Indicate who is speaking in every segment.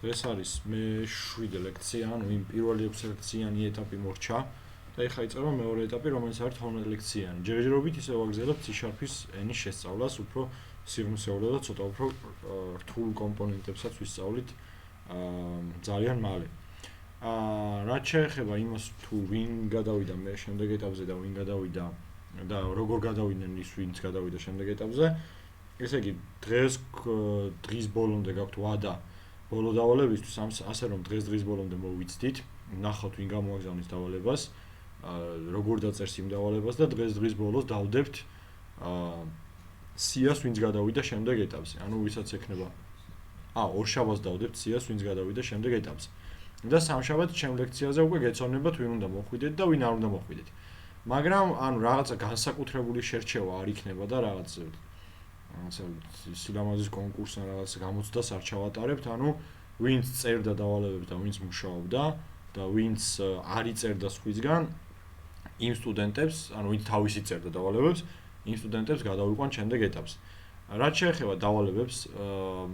Speaker 1: დღეს არის მე-7 ლექცია, ანუ იმ პირველი 6 ლექციანი ეტაპი მორჩა და ეხლა იწყება მეორე ეტაპი, რომელიც არის 12 ლექციანი. ჯერჯერობით ისე ვაგრძელებთ C#-ის ენის შესწავლას, უფრო სიღრმისეულად და ცოტა უფრო რთულ კომპონენტებსაც ვისწავლით ძალიან მალე. რაც შეეხება იმას, თუ ვინ გადავიდა მე შემდეგ ეტაპზე და ვინ გადავიდა და როგორ გადავიდნენ ის ვინც გადავიდა შემდეგ ეტაპზე, ესე იგი დღის ბოლომდე გაქვთ ვადა ბოლო დავალებისთვის, ასე რომ დღის ბოლომდე მოვიცდით, ნახოთ ვინ გამოაგზავნის დავალებას, როგორ დაწერს იმ დავალებას და დღის ბოლოს დავდებთ სიას ვინც გადავიდა შემდეგ ეტაპზე. ანუ ვისაც ექნება ორშაბათს დავდებთ სიას ვინც გადავიდა შემდეგ ეტაპზე. და სამშაბათს ჩემ ლექციაზე უკვე გეცნობათ ვინ უნდა მოხვიდეთ და ვინ არ უნდა მოხვიდეთ. მაგრამ ანუ რაღაცა განსაკუთრებული შერჩევა არ იქნება და რაღაც სილამაზის კონკურსს ან რაღაც გამოცდას არ ჩავატარებთ, ანუ ვინც წერდა დავალებებს და ვინც მუშაობდა და ვინც არ იწერდა სხვისგან იმ სტუდენტებს, ანუ ვინც თავისი წერდა დავალებებს, იმ სტუდენტებს გადავიყვან შემდეგ ეტაპზე. რაც შეეხება დავალებებს,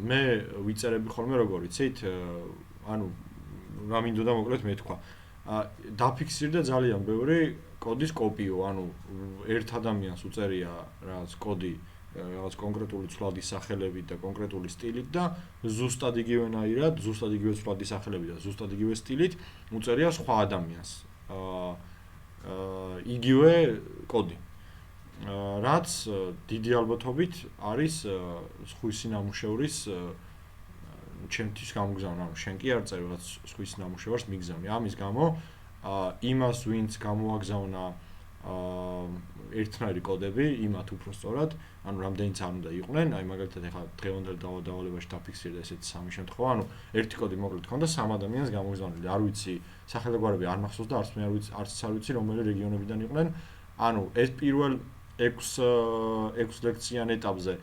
Speaker 1: მე ვიწერები ხოლმე როგორ იცით, ანუ რა მინდოდა მოკლედ მე თქვა. დაფიქსირდა ძალიან ბევრი კოდის კოპიო, ანუ ერთ ადამიანს უწერია რაღაც კოდი რაღაც კონკრეტული ცვლადის სახელებით და კონკრეტული სტილით და ზუსტად იგივენაირად, ზუსტად იგივე ცვლადის სახელებით და ზუსტად იგივე სტილით უწერია სხვა ადამიანს. იგივე კოდი. რაც დიდი ალბათობით არის სხვისი ნამუშევრის ჩემთვის გამოგზავნა, ანუ შენ კი არ წერ რაც სხვის ნამუშევარს მიგზავნი. ამის გამო იმას ვინც გამოაგზავნა ერთნაირი კოდები, იმათ უფრო სწორად, ანუ რამდენიც არ უნდა იყვნენ, აი მაგალითად ეხლა დღევანდელ დავალებაში დაფიქსირდა ესეთი სამი შემთხვევა, ანუ ერთი კოდი მოკლედ ქონდა 3 ადამიანს გამოგზავნილი. არ ვიცი, სახელგვარები არ მახსოვს და არც მე არ ვიცი რომელი რეგიონებიდან იყვნენ. ანუ ეს პირველ 6 ლექციან ეტაპზე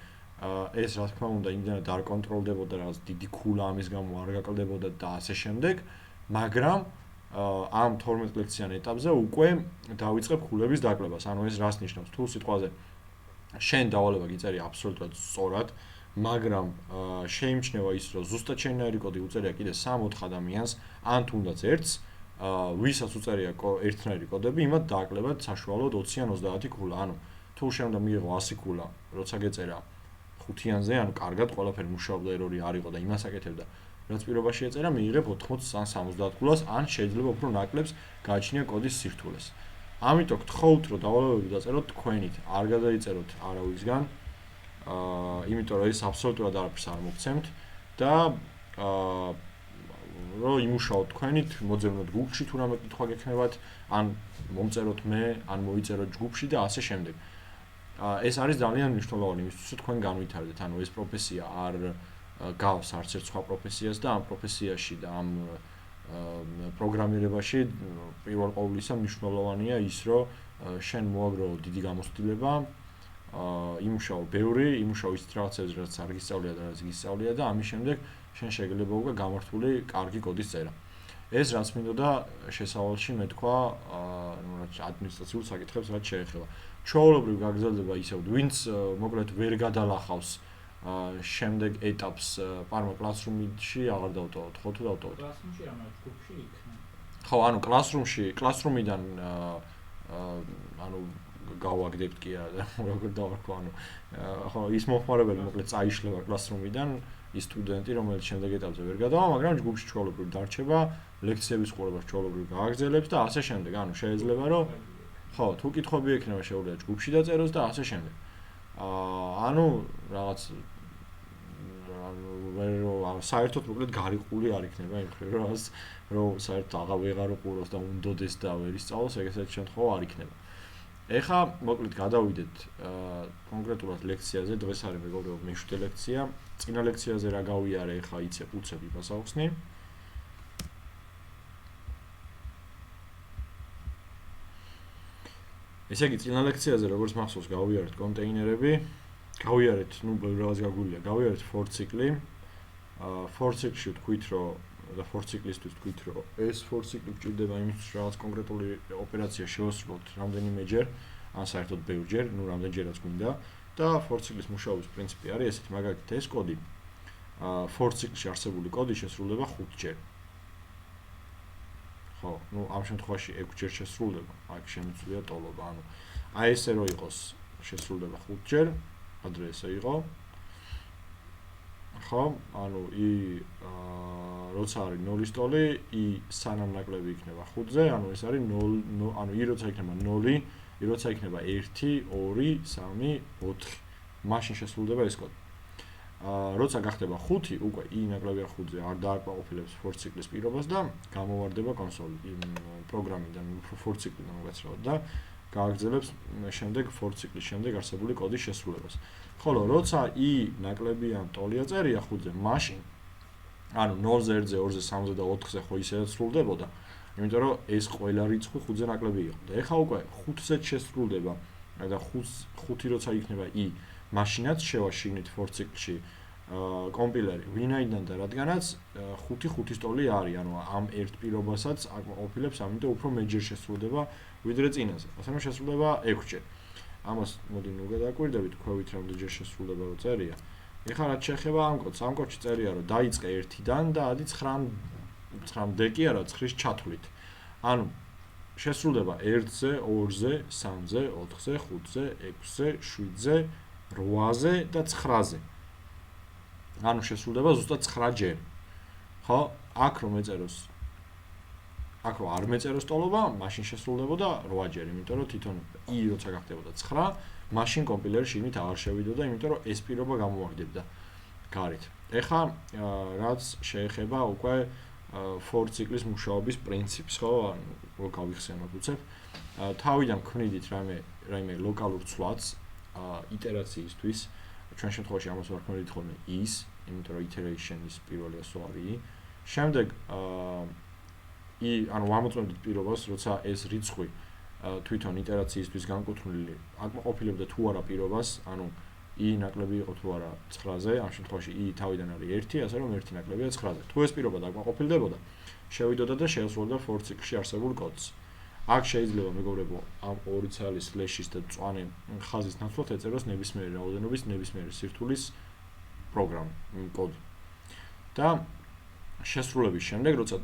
Speaker 1: ეს რა თქმა უნდა იმდენად არ კონტროლდებოდა, რაღაც დიდი ქულა ამის გამო არ გაკლდებოდა და ასე შემდეგ, მაგრამ ამ 12 ლექციან ეტაპზე უკვე დავიწყებ ქულების დაკლებას. ანუ ეს რას ნიშნავს? თუ სიტყვაზე შენ დავალება გიწერია აბსოლუტურად სწორად, მაგრამ შეიმჩნევა ის, რომ ზუსტად შენნაირი კოდი უწერია კიდე 3-4 ადამიანს, ან თუნდაც ერთს, ვისაც უწერია ერთნაირი კოდები, იმათ დააკლებათ საშუალოდ 20 ან 30 ქულა. ანუ თუ შენ უნდა მიიღო 100 ქულა, როცა გეწერა 5-იანზე, ანუ კარგად ყველაფერი მუშაობდა, ერორი არ იყო და იმას აკეთებდა, რაც პირობაში ეწერა, მიიღებ 80 ან 70 ქულას, ან შეიძლება უფრო ნაკლებს გააჩნია კოდის სირთულეს. ამიტომ გთხოვთ, რომ დავალებები დაწეროთ თქვენით, არ გადაიწეროთ არავისგან, იმიტომ რომ ეს აბსოლუტურად არაფერს არ მოგცემთ და რომ იმუშაოთ თქვენით, მოძებნოთ ჯგუფში თუ რამე კითხვა გექნებათ, ან მომწეროთ მე, ან მოიწეროთ ჯგუფში და ასე შემდეგ. ეს არის ძალიან მნიშვნელოვანი იმისთვის, რომ თქვენ განვითარდეთ, ანუ ეს პროფესია არ გავს არც ერთ სხვა პროფესიას და ამ პროფესიაში და ამ პროგრამირებაში პირველ ყოვლისა მნიშვნელოვანია ის, რომ შენ მოაგროვო დიდი გამოცდილება, იმუშაო ბევრი, იმუშაო ის რაღაცებს, რაც არ გისწავლია და რაც გისწავლია და ამის შემდეგ შენ შეიძლება უკვე გამართული კარგი კოდის წერა. ეს რაც მინდოდა შესავალში მე თქვა, ადმინისტრაციულ საკითხებს რაც შეეხება. ჩვეულებრივ გაგრძელდება ისევ, ვინც მოკლედ ვერ გადალახავს შემდეგ ეტაპს პარმა კლასრუმში აღარ დავტოვოთ, ხო თუ დავტოვოთ?
Speaker 2: კლასრუმში ამას ჯგუფში იქნება.
Speaker 1: ხო, ანუ კლასრუმიდან ანუ გავაგდებთ კი არა, როგორ დავარქვა, ანუ ხო, ის მომხმარებელი მოკლედ წაიშლება კლასრუმიდან, ის სტუდენტი, რომელიც შემდეგ ეტაპზე ვერ გადავა, მაგრამ ჯგუფში ჩვეულებრივ დარჩება, ლექციების ყურებას ჩვეულებრივ გააგრძელებს და ასე შემდეგ. ანუ შეიძლება რომ ხო, თუ კითხვები ექნება შეუძლია ჯგუფში დაწეროს და ასე შემდეგ. ანუ რაღაც საერთოდ მოკლედ გარიყული არ იქნება იმ ხრივ, რომ საერთოდ აღარ უყუროს და უნდოდეს და ვერ ისწავლოს, ეგეთი შემთხვევა არ იქნება. ეხლა მოკლედ გადავიდეთ კონკრეტულად ლექციაზე, დღეს არის მეგობრებო მე-7 ლექცია. წინა ლექციაზე რა გავიარე, ეხლა უცებ იმას ავხსნი. ესე იგი, წინა ლექციაზე როგორც მახსოვს, გავიარეთ კონტეინერები, გავიარეთ, რაღაც გაგვილია, გავიარეთ for ციკლი. for ციკლში თქვით, რომ და for ციკლისთვის თქვით, რომ ეს for ციკლი გვჭირდება იმისთვის, რომ რაღაც კონკრეტული ოპერაცია შევასრულოთ რამდენიმეჯერ, ან საერთოდ ბევრჯერ, რამდენჯერაც გვინდა და for ციკლის მუშაობის პრინციპი არის ესეთი, მაგალითად ეს კოდი for ციკლში არსებული კოდი შესრულდება 5-ჯერ. ხო, ამ შემთხვევაში 6-ჯერ შესრულდება, აქ შემიძლია ტოლობა, აი ესე რო იყოს შესრულდება 5-ჯერ, ადრე ესე იყო. ხო, როცა არის 0-ის ტოლი, სანამ ნაკლები იქნება 5-ზე, ეს არის 0, როცა იქნება 0, როცა იქნება 1, 2, 3, 4. მაშინ შესრულდება ეს კოდი. როცა გახდება 5, უკვე ნაკლებია 5-ზე, არ დააკმაყოფილებს for ციკლის პირობას და გამოვარდება კონსოლი პროგრამიდან, for ციკლიდან უკაცრავად და გააგრძელებს შემდეგ for ციკლის შემდეგ არსებული კოდის შესრულებას. ხოლო როცა ნაკლებიან ტოლია წერია 5-ზე, მაშინ 0-ზე, 1-ზე, 2-ზე, 3-ზე და 4-ზე ხო ისედაც სრულდებოდა, იმიტომ რომ ეს ყველა რიცხვი 5-ზე ნაკლები იყო. და ეხლა უკვე 5-ზეც შესრულდება და 5 როცა იქნება მაშინაც შევაშიგნით for ციკლში კომპილერი ვინაიდან და რადგანაც 5-5-ის ტოლი არის, ამ ერთ პირობასაც აკმაყოფილებს, ამიტომ უფრო მეჯერ შესრულდება ვიდრე წინაზე. ასე რომ შესრულდება 6-ჯერ. ამას მოდი ნუ გადააკვირდებით, ქვევით რამდენჯერ შესრულდება რო წერია. ეხლა რაც შეეხება ამ კოდს, ამ კოდში წერია რომ დაიწყე 1-დან და ადი 9-მდე კი არა 9-ის ჩათვლით. შესრულდება 1-ზე, 2-ზე, 3-ზე, 4-ზე, 5-ზე, 6-ზე, 7-ზე, 8-ზე და 9-ზე. შესრულდება ზუსტად 9-ჯერ. ხო, აქ რომ ეწეროს აქ რო არ მეწეროს ტოლობა, მაშინ შესრულდებოდა 8-ჯერ, იმიტომ რომ თვითონ როცა გახდებოდა 9, მაშინ კომპილერი შიგნით აღარ შევიდოდა, იმიტომ რომ ეს პირობა გამოვაგდებდა გარეთ. ეხლა რაც შეეხება უკვე for ციკლის მუშაობის პრინციპს, ხო, რო გავიხსენოთ უცებ, თავიდან ქმნიდით რაიმე ლოკალურ ცვლადს iterაციისთვის, ჩვენ შემთხვევაში ამას ვარ ქმნიდით ხოლმე იმიტომ რომ iteration-ის პირველი ასო არის. შემდეგ ვამოწმებდით პირობას, როცა ეს რიცხვი თვითონ iterაციისთვის განკუთვნილი აკმაყოფილებდა თუ არა პირობას, ნაკლები იყო თუ არა 9-ზე, ამ შემთხვევაში თავიდან არის 1, ასე რომ 1 ნაკლებია 9-ზე. თუ ეს პირობა დაკმაყოფილდებოდა, შევიდოდა და შეესრულებდა for ციკლში არსებულ კოდს. აქ შეიძლება მეგობრებო, ამ 2 ცალის სლეშის და მწვანე ხაზის ნაცვლად ეწეროს ნებისმიერი რაოდენობის ნებისმიერი სირთულის კოდი. და შესრულების შემდეგ, როცა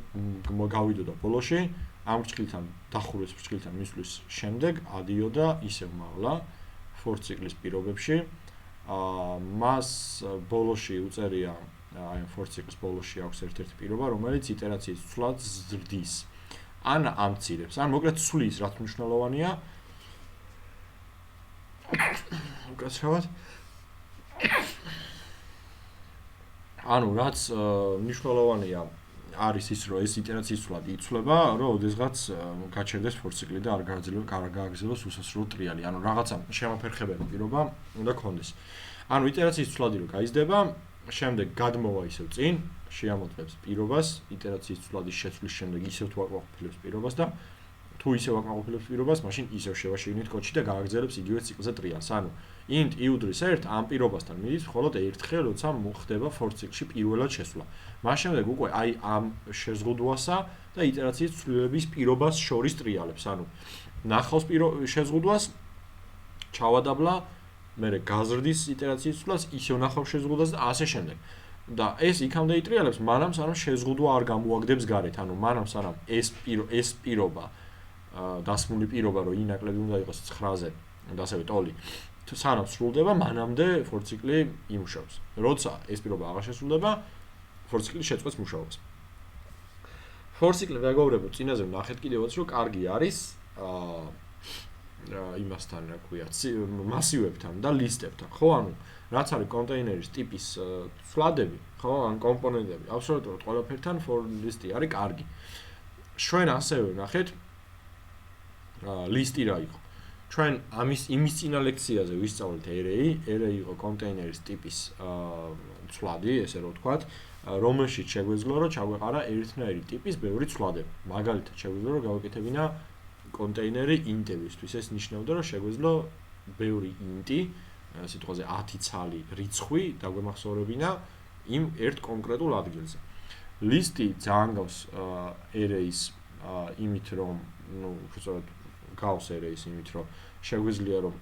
Speaker 1: გავიდოდა ბოლოში, ამ ბრჭყილთან დახურვის ბრჭყილთან მისვლის შემდეგ ადიოდა ისევ მაღლა for ციკლის პირობებში. მას ბოლოში უწერია, for ციკლის ბოლოში აქვს ერთ-ერთი პირობა, რომელიც iterაციის ცვლადს ზრდის. ამცირებს, მოკლედ ცვლის, რაც მნიშვნელოვანია. უკაცრავად. რაც მნიშვნელოვანია არის ის, რომ ეს iterაციის ცვლადი იცვლება, რომ ოდესღაც გაჩერდეს for ციკლი და არ გააგრძელოს უსასრულო ტრიალი. რაღაცა შემაფერხებელი პირობა უნდა ქონდეს. iterაციის ცვლადი რო გაიზრდება, შემდეგ გადმოვა ისევ წინ, შეამოწმებს პირობას, iterაციის ცვლადის შეცვლის შემდეგ ისევ თუ აკმაყოფილებს პირობას და თუ ისევ აკმაყოფილებს პირობას, მაშინ ისევ შევაშიგნით კოდში და გააგრძელებს იგივე ციკლზე ტრიალს. int i-უდრის 1 ამ პირობასთან მიდის მხოლოდ ერთხელ, როცა მოხდება for ციკლში პირველად შესვლა. მას შემდეგ უკვე ამ შეზღუდვასა და iterაციის ცვლილების პირობას შორის ტრიალებს. ნახავს შეზღუდვას, ჩავადაბლა, მერე გაზრდის iterაციის ცვლას, ისევ ნახავს შეზღუდვას და ასე შემდეგ. და ეს იქამდე იტრიალებს, მანამ სანამ შეზღუდვა არ გამოაგდებს გარეთ. მანამ სანამ ეს პირობა, დასმული პირობა, რომ ნაკლები უნდა იყოს 9-ზე და ასევე ტოლი, სანამ სრულდება, მანამდე for ციკლი იმუშავებს. როცა ეს პირობა აღარ შესრულდება, for ციკლი შეწყვეტს მუშაობას. for ციკლი მეგობრებო, წინაზე ვნახეთ კიდევაც, რომ კარგი არის იმასთან, რა ქვია, მასივებთან და ლისტებთან. ხო, რაც არის კონტეინერის ტიპის ცვლადები, ხო, კომპონენტები, აბსოლუტურად ყველაფერთან for list-ი არის კარგი. ჩვენ ასევე ვნახეთ list-ი რა იყო. ჩვენ იმის წინა ლექციაზე ვისწავლეთ array იყო კონტეინერის ტიპის ცვლადი, ესე რომ ვთქვათ, რომელშიც შეგვეძლო, რომ ჩაგვეყარა ერთნაირი ტიპის ბევრი ცვლადები. მაგალითად, შეგვეძლო, რომ გავეკეთებინა კონტეინერი int-ებისთვის. ეს ნიშნავდა, რომ შეგვეძლო ბევრი int-ი, სიტყვაზე 10 ცალი რიცხვი დაგვემახსოვრებინა იმ ერთ კონკრეტულ ადგილზე. list-ი ძალიან გავს array-ის იმით, რომ, უბრალოდ გავს array-ის იმით, რომ შეგვიძლია, რომ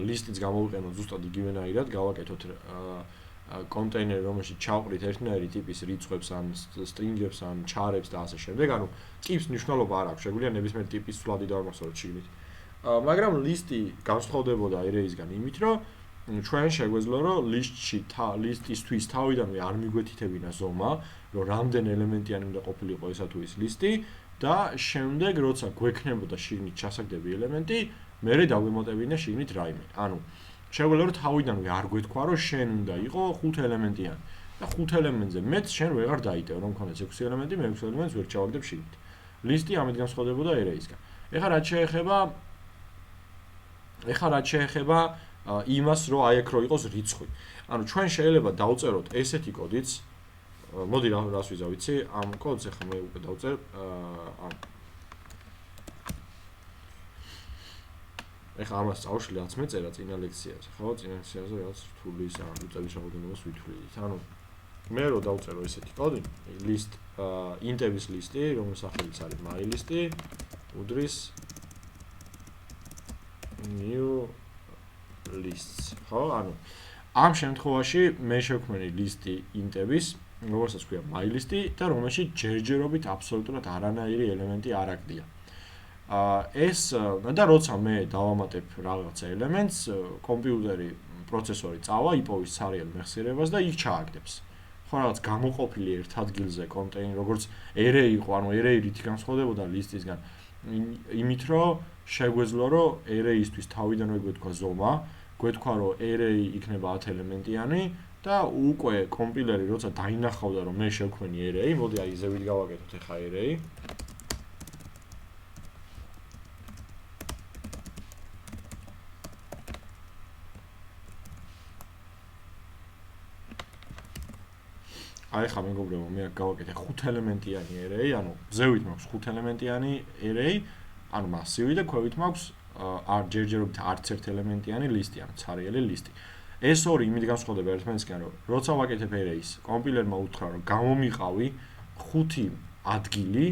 Speaker 1: list-იც გამოვიყენოთ ზუსტად იგივენაირად, გავაკეთოთ კონტეინერი, რომელშიც ჩავყრით ერთნაირი ტიპის რიცხვებს ან სტრინგებს ან ჩარებს და ასე შემდეგ, ანუ ტიპს მნიშვნელობა არ აქვს, შეგვიძლია ნებისმიერ ტიპის სვლადი დავამახსოვროთ შიგნით. მაგრამ ლისტი განსხვავდებოდა array-ისგან იმით, რომ ჩვენ შეგვეძლო რომ ლისტისთვის თავიდანვე არ მიგვეთითებინა ზომა, რომ რამდენი ელემენტიანი უნდა ყოფილიყო ესა თუ ის ლისტი და შემდეგ როცა გვექნებოდა შიგნით ჩასაგდები ელემენტი, მერე დაგვემატებინა შიგნით რაიმე. ანუ შეგვეძლო რომ თავიდანვე არ გვეთქვა რომ შენ უნდა იყო 5 ელემენტიანი და 5 ელემენტზე მეტ შენ ვეღარ დაიტევ, რომ მქონდეს 6 ელემენტი, მე 6 ელემენტს ვერ ჩავაგდებ შიგნით. ლისტი ამით განსხვავდებოდა array-ისგან. ეხლა რაც შეეხება იმას, რომ აი აქ რო იყოს რიცხვი. ანუ ჩვენ შეიძლება დავწეროთ ესეთი კოდიც. მოდი რას ვიზავ, ვიცი? ამ კოდს ახლა მე უკვე დავწერ ეხლა ამას წავშლი რაც მეწერა წინა ლექციაზე, ხო? წინა ლექციაზე რაღაც რთული ის უწების რაოდენობას ვითვლით. ანუ მე რო დავწერო ესეთი კოდი, list int-ების ლისტი, რომლის სახელიც არის my-list-ი, უდრის new lists. ხო? ანუ ამ შემთხვევაში მე შევქმნი ლისტი int-ების, რომელსაც ქვია my-list-ი და რომელშიც ჯერჯერობით აბსოლუტურად არანაირი ელემენტი არ აგდია. ეს და როცა მე დავამატებ რაღაცა ელემენტს, კომპიუტერი, პროცესორი წავა იპოვის ცარიელ მეხსიერებას და იქ ჩააგდებს. ხო, რაღაც გამოყოფილი ერთ ადგილზე კონტეინერი, როგორც array იყო, ანუ array რითი განსხვავდებოდა ლისტისგან, იმით რომ შეგვეძლო რომ array-ისთვის თავიდანვე გვეთქვა ზომა, გვეთქვა რომ array იქნება 10 ელემენტიანი და უკვე კომპილერი როცა დაინახავდა რომ მე შევქმნი array, მოდი აი ზევით გავაკეთოთ ახლა array. აი ხა მეგობრებო, მე აქ გავაკეთე 5 ელემენტიანი array, ანუ ზევით მაქვს 5 ელემენტიანი array, ანუ მასივი და ქვევით მაქვს არ ჯერჯერობით არც ერთ ელემენტიანი ლისტი, ანუ ცარიელი ლისტი. ეს ორი იმით განსხვავდება ერთმანეთისგან, რომ როცა ვაკეთებ array-ს, კომპილერმა უთხრა, რომ გამომიყავი 5 ადგილი,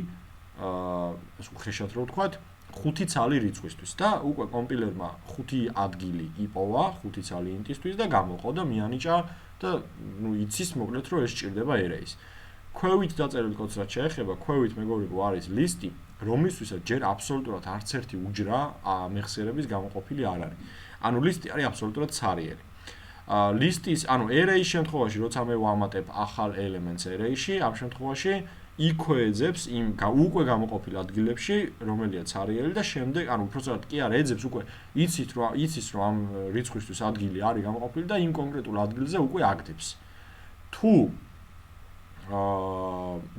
Speaker 1: ხეშად რო ვთქვათ, 5 ცალი რიცხვისთვის და უკვე კომპილერმა 5 ადგილი იპოვა 5 ცალი int-ისთვის და გამოყო და მიანიჭა და იცის მოკლედ რომ ეს სჭირდება array-ს. ქვევით დაწერილ კოდს რაც შეეხება, ქვევით მეგობრებო არის ლისტი, რომლისთვისაც ჯერ აბსოლუტურად არც ერთი უჯრა მეხსიერების გამოყოფილი არ არის. ანუ ლისტი არის აბსოლუტურად ცარიელი. ლისტის, ანუ array-ის შემთხვევაში, როცა მე ვამატებ ახალ ელემენტს array-ში, ამ შემთხვევაში იქვე ეძებს იმ უკვე გამოყოფილ ადგილებში, რომელია ცარიელი და შემდეგ, ანუ უბრალოდ კი არა, ეძებს უკვე იცის რომ ამ რიცხვისთვის ადგილი არის გამოყოფილი და იმ კონკრეტულ ადგილზე უკვე აგდებს. თუ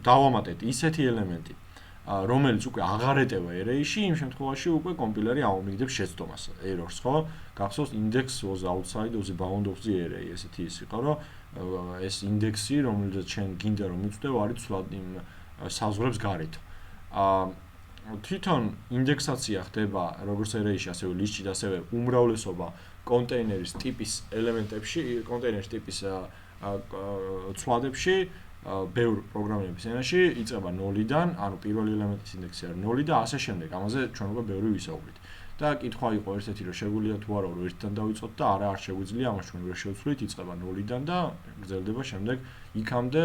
Speaker 1: დავამატეთ ისეთი ელემენტი, რომელიც უკვე აღარ ეტევა array-ში, იმ შემთხვევაში უკვე კომპილერი აუმიგდებს შეცდომას, errors, ხო? გახსოვს index was outside of the bound of the array, ესეთი ის იყო, რომ ეს ინდექსი, რომელზეც შენ გინდა რომ მიწვდე, არის ცვლად იმ საზღვრებს გარეთ. თვითონ ინდექსაცია ხდება როგორც array-ში, ასევე list-ში და ასევე უმრავლესობა კონტეინერის ტიპის ელემენტებში, კონტეინერის ტიპის ცვლადებში, ბევრ პროგრამირების ენაში იწყება 0-დან, ანუ პირველი ელემენტის ინდექსი არის 0 და ასე შემდეგ. ამაზე ჩვენ უკვე ბევრი ვისაუბრეთ. და კითხვა იყო ერთ-ერთი რომ შეგვიძლია თუ არა 1-დან დავიწყოთ და არა არ შეგვიძლია, ამას ჩვენ ვერ შევცვლით, იწყება 0-დან და გრძელდება შემდეგ იქამდე,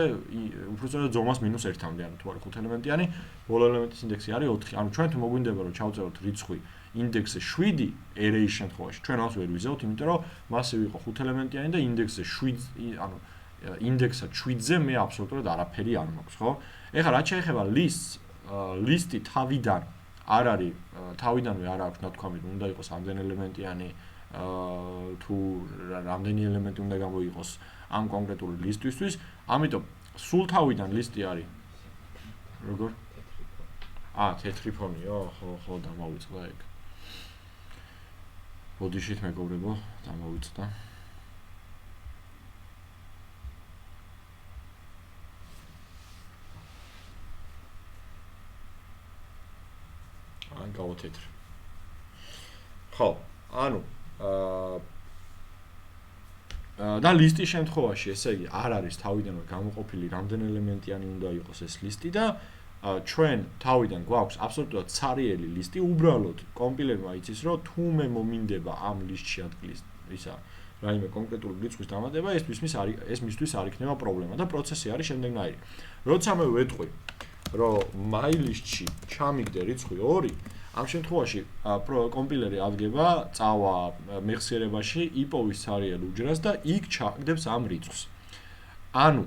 Speaker 1: უბრალოდ ზომას -1-მდე, ანუ თუ არა 5 ელემენტიანი, ბოლო ელემენტის ინდექსი არის 4. ანუ ჩვენ თუ მოგვინდება რომ ჩავწეროთ რიცხვი ინდექსზე 7 array-ის შემთხვევაში, ჩვენ ამას ვერ ვიზავთ, იმიტომ რომ მასივი იყო 5 ელემენტიანი და ინდექსზე 7, ანუ ინდექსად 7-ზე მე აბსოლუტურად არაფერი არ მაქვს, ხო? ეხლა რაც შეეხება ლისტი თავიდან არ არის, თავიდანვე არ აქვს ნათქვამი, რომ უნდა იყოს ამდენი ელემენტიანი, თუ რამდენი ელემენტი უნდა გამოიყოს ამ კონკრეტული ლისტისთვის, ამიტომ სულ თავიდან ლისტი არის როგორ? თეთრი ფონიო, ხო, დამავიწყდა ეგ. ბოდიშით მეგობრებო, დამავიწყდა. გავათეთრ. ხო, ანუ და ლისტის შემთხვევაში, ესე იგი, არ არის თავიდანვე გამოყოფილი რამდენი ელემენტიანი უნდა იყოს ეს ლისტი და ჩვენ თავიდან გვაქვს აბსოლუტურად ცარიელი ლისტი, უბრალოდ კომპილერმა იცის, რომ თუ მე მომინდება ამ ლისტში ადგილის ისა რაიმე კონკრეტული რიცხვის დამატება, ეს მისთვის არ იქნება პრობლემა და პროცესი არის შემდეგნაირი. როცა მე ვეტყვი, რომ my list-ში ჩამიგდე რიცხვი 2, ამ შემთხვევაში კომპილერი ადგება წავა მეხსიერებაში იპოვის ცარიელ უჯრას და იქ ჩაგდებს ამ რიცხვს. ანუ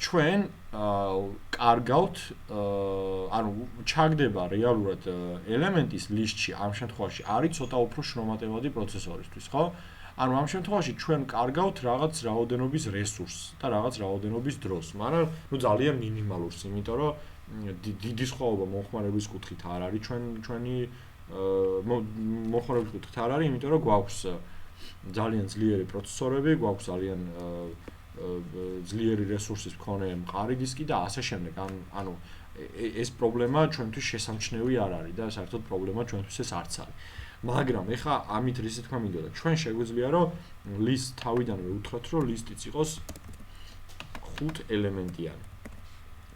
Speaker 1: ჩვენ კარგავთ ანუ ჩაგდება რეალურად ელემენტის list-ში ამ შემთხვევაში არის ცოტა უფრო შრომატევადი პროცესორისთვის, ხო? ანუ ამ შემთხვევაში ჩვენ კარგავთ რაღაც რაოდენობის რესურსს და რაღაც რაოდენობის დროს, მაგრამ ძალიან მინიმალურს, იმიტომ რომ დიდი სხვაობა მომხმარებლის კუთხით არ არის ჩვენი მომხმარებლის კუთხით არ არის, იმიტომ რომ გვაქვს ძალიან ძლიერი პროცესორები, გვაქვს ძალიან ძლიერი რესურსის მქონე მყარი დისკი და ასე შემდეგ. ანუ ეს პრობლემა ჩვენთვის შესამჩნევი არ არის და საერთოდ პრობლემა ჩვენთვის ეს არც არის. მაგრამ ეხა ამით რისი თქმა მინდოდა, ჩვენ შეგვიძლია რომ list თავიდანვე უთხრათ რომ list-იც იყოს 5 ელემენტიანი.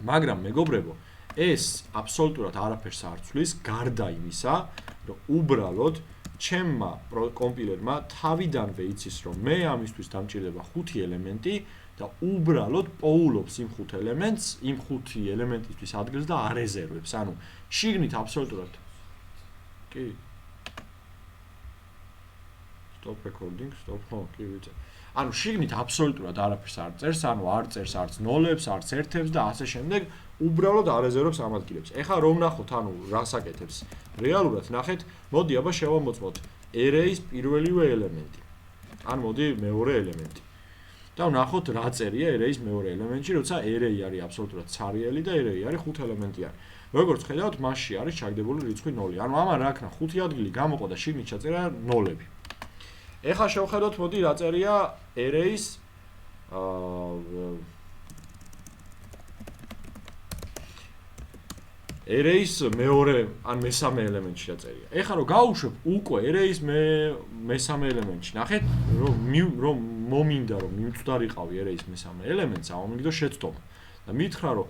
Speaker 1: მაგრამ მეგობრებო, ეს აბსოლუტურად არაფერს არ ცვლის გარდა იმისა, რომ უბრალოდ ჩემმა კომპილერმა თავიდანვე იცის, რომ მე ამისთვის დამჭირდება 5 ელემენტი და უბრალოდ პოულობს იმ 5 ელემენტს, იმ 5 ელემენტისთვის ადგილს და არეზერვებს. ანუ შიგნით აბსოლუტურად კი stop recording, stop, ხო, კი ვიცი. ანუ შიგნით აბსოლუტურად არაფერს არ წერს, ანუ არ წერს არც ნოლებს, არც ერთებს და ასე შემდეგ, უბრალოდ არეზერვებს ამ ადგილებს. ეხლა რომ ნახოთ, ანუ რას აკეთებს. რეალურად ნახეთ, მოდი აბა შევამოწმოთ array-ის პირველივე ელემენტი. ან მოდი მეორე ელემენტი. და ვნახოთ რა წერია array-ის მეორე ელემენტში, როცა array არის აბსოლუტურად ცარიელი და array არის 5 ელემენტიანი. როგორც ხედავთ, მასში არის ჩაგდებული რიცხვი 0. ანუ ამან რა ქნა 5 ადგილი გამოყო და შიგნით ჩაწერა ნოლები. ეხლა შევხედოთ, მოდი რა წერია array-ის array-ის მეორე ან მესამე ელემენტში რა წერია. ეხლა რომ გავუშვებ უკვე array-ის მესამე ელემენტში, ნახეთ, რომ მომინდა რომ მიმწვდარიყავი array-ის მესამე ელემენტს, ამომიგდო შეცდომა. და მითხრა რომ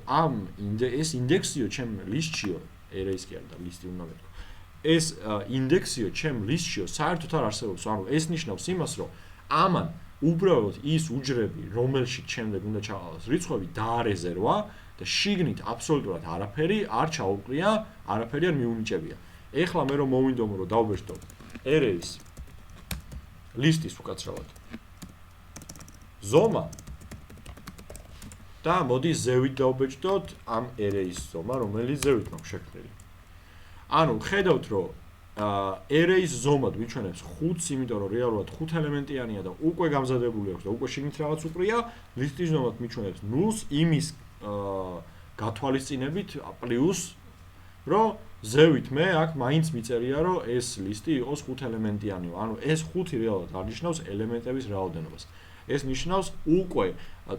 Speaker 1: ეს ინდექსიო ჩემ list-შიო, array-ის კი არა და list-ი უნდა მეთქვა. ეს ინდექსიო ჩემ list-შიო საერთოდ არ არსებობს, ანუ ეს ნიშნავს იმას, რომ ამან უბრალოდ ის უჯრები, რომელშიც შემდეგ უნდა ჩაყალოს რიცხვები, დაარეზერვა და შიგნით აბსოლუტურად არაფერი არ ჩაუყრია, არაფერი არ მიუნიჭებია. ეხლა მე რომ მოვინდომო რომ დავბეჭდო array-ის list-ის უკაცრავად ზომა და მოდი ზევით დავბეჭდოთ ამ array-ის ზომა, რომელიც ზევით მაქვს შექმნილი. ანუ ხედავთ რომ array-ის ზომად ვიჩვენებს 5-ს, იმიტომ რომ რეალურად 5 ელემენტიანია და უკვე გამზადებული აქვს და უკვე შიგნით რაღაც უყრია, list-ის ზომად მიჩვენებს 0-ს იმის გათვალისწინებით პლუს რომ ზევით მე აქ მაინც მიწერია რომ ეს list-ი იყოს 5 ელემენტიანიო. ანუ ეს 5 რეალურად არ ნიშნავს ელემენტების რაოდენობას. ეს ნიშნავს უკვე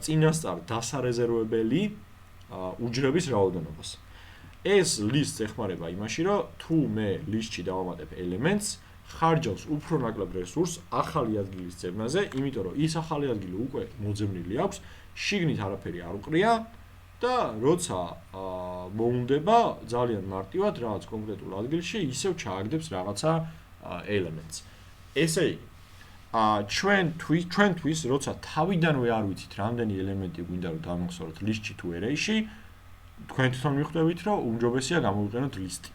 Speaker 1: წინასწარ დასარეზერვებელი უჯრების რაოდენობას. ეს list ეხმარება იმაში, რომ თუ მე list-ში დავამატებ ელემენტს, ხარჯავს უფრო ნაკლებ რესურსს ახალი ადგილის ძებნაზე, იმიტომ რომ ის ახალი ადგილი უკვე მოძებნილი აქვს, შიგნით არაფერი არ უყრია და როცა მოუნდება ძალიან მარტივად რაღაც კონკრეტულ ადგილში ისევ ჩააგდებს რაღაცა ელემენტს. ესე იგი, ჩვენთვის, როცა თავიდანვე არ ვიცით რამდენი ელემენტი გვინდა რომ დავმახსოვროთ list-ში თუ array-ში, თქვენ თვითონ მიხვდებით, რომ უმჯობესია გამოვიყენოთ list-ი.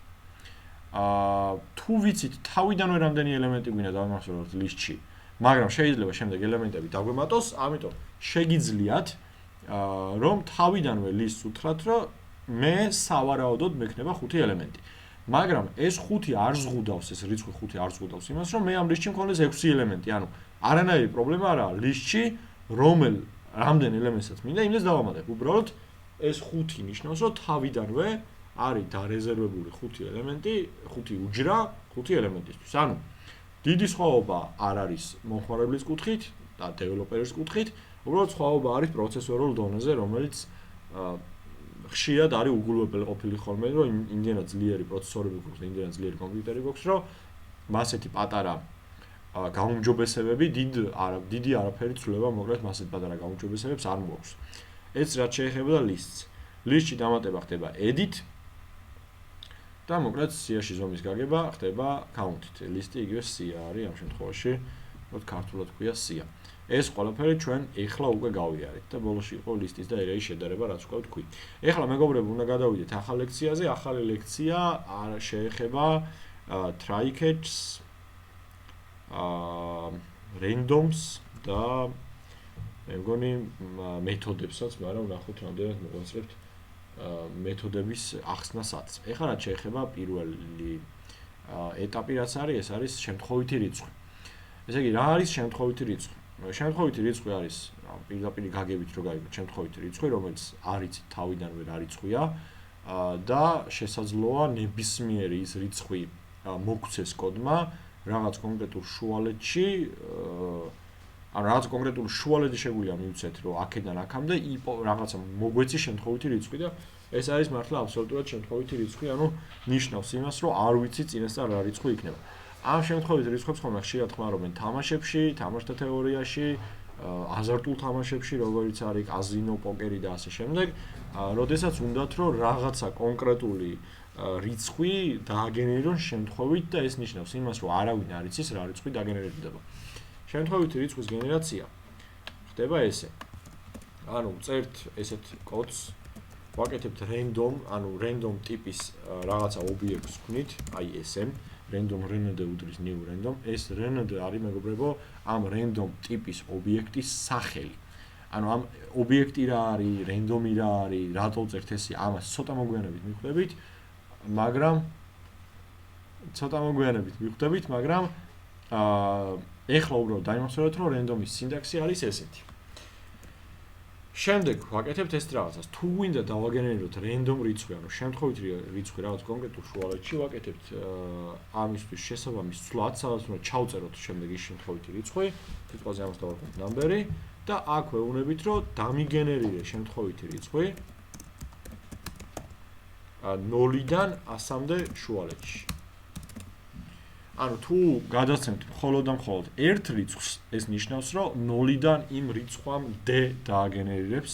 Speaker 1: თუ ვიცით თავიდანვე რამდენი ელემენტი გვინდა დავმახსოვროთ list-ში, მაგრამ შეიძლება შემდეგ ელემენტები დაგვემატოს, ამიტომ შეგიძლიათ რომ თავიდანვე list-ს უთხრათ, რომ მე სავარაუდოდ მექნება 5 ელემენტი. მაგრამ ეს 5 არ ზღუდავს, ეს რიცხვი 5 არ ზღუდავს იმას, რომ მე ამ list-ში მქონდეს 6 ელემენტი. ანუ არანაირი პრობლემა არაა list-ში, რამდენ ელემენტსაც მინდა, იმას დავამატებ. უბრალოდ ეს 5 ნიშნავს, რომ თავიდანვე არის დარეზერვებული 5 ელემენტი, 5 უჯრა 5 ელემენტისთვის. ანუ დიდი სხვაობა არ არის მომხმარებლის კუთხით და დეველოპერის კუთხით, უბრალოდ სხვაობა არის პროცესორულ დონეზე, რომელიც ხშირად არის უგულვებელყოფილი ხოლმე, რომ იმდენად ძლიერი პროცესორები გვაქვს და იმდენად ძლიერი კომპიუტერი გვაქვს, რომ მასეთი პატარა გაუმჯობესებები დიდი არაფერი ცვლება, მოკლედ მასეთ პატარა გაუმჯობესებებს არ მოაქვს. ეს რაც შეეხება list-ს. list-ში დამატება ხდება edit და მოკლედ სიაში ზომის გაგება ხდება count-ით. list-ი იგივე სია არის ამ შემთხვევაში ვთქვათ, ქართულად ქვია სია. ეს ყველაფერი ჩვენ ეხლა უკვე გავიარეთ და ბოლოში იყო ლისტის და ერეის შედარება, რაც უკვე ვთქვი. ეხლა მეგობრებო, უნდა გადავიდეთ ახალ ლექციაზე. ახალი ლექცია შეეხება try-catch-ს, randoms და მე მგონი მეთოდებსაც, მაგრამ ვნახოთ რამდენად მოვაწევთ მეთოდების ახსნასაც. ეხლა რაც შეეხება პირველი ეტაპი რაც არის, ეს არის შემთხვევითი რიცხვი. ესე იგი, რა არის შემთხვევითი რიცხვი? შემთხვევითი რიცხვი არის პირდაპირ გაგებით რო გაიგოთ შემთხვევითი რიცხვი, რომელიც არის თავიდანვე რა რიცხვია და შესაძლოა ნებისმიერი ის რიცხვი მოგცეს კოდმა რაღაც კონკრეტულ შუალედში, ან რაღაც კონკრეტულ შუალედში შეგვიძლია მივცეთ, რომ აქედან აქამდე რაღაცა მოგვეცი შემთხვევითი რიცხვი და ეს არის მართლა აბსოლუტურად შემთხვევითი რიცხვი, ანუ ნიშნავს იმას, რომ არ ვიცი წინასწარ რა რიცხვი იქნება. ამ შემთხვევით რიცხვებს ხომ ხშირად ხმარობენ თამაშებში, თამაშთა თეორიაში, აზარტულ თამაშებში, როგორიც არის კაზინო, პოკერი და ასე შემდეგ, როდესაც უნდათ რომ რაღაცა კონკრეტული რიცხვი დააგენერონ შემთხვევით და ეს ნიშნავს იმას, რომ არავინ არ იცის რა რიცხვი დაგენერირდება. შემთხვევითი რიცხვის გენერაცია ხდება ესე. ანუ წერთ ესეთ კოდს, ვაკეთებთ random, ანუ random ტიპის რაღაცა ობიექტს ვქნით, აი SM random rnd უდრის new random. ეს rnd არის მეგობრებო ამ random ტიპის ობიექტის სახელი. ანუ ამ ობიექტი რა არის, random-ი რა არის, რატო წერთ ესე, ამას ცოტა მოგვიანებით მივხვდებით, მაგრამ ეხლა უბრალოდ დაიმახსოვრეთ, რომ random-ის სინტაქსი არის ესეთი. შემდეგ ვაკეთებთ ეს რაღაცას. თუ გვინდა დავაგენერიროთ random რიცხვი, ანუ შემთხვევითი რიცხვი რაღაც კონკრეტულ შუალედში, ვაკეთებთ ამისთვის შესაბამის ცვლად, სადაც უნდა ჩავწეროთ შემდეგ ის შემთხვევითი რიცხვი, სიტყვაზე ამას დავარქვით number-ი და აქ ვეუბნებით, რომ დამიგენერირე შემთხვევითი რიცხვი 0-დან 100-მდე შუალედში. ანუ თუ გადაცემთ მხოლოდ და მხოლოდ ერთ რიცხვს, ეს ნიშნავს, რომ 0-დან იმ რიცხვამდე დააგენერირებს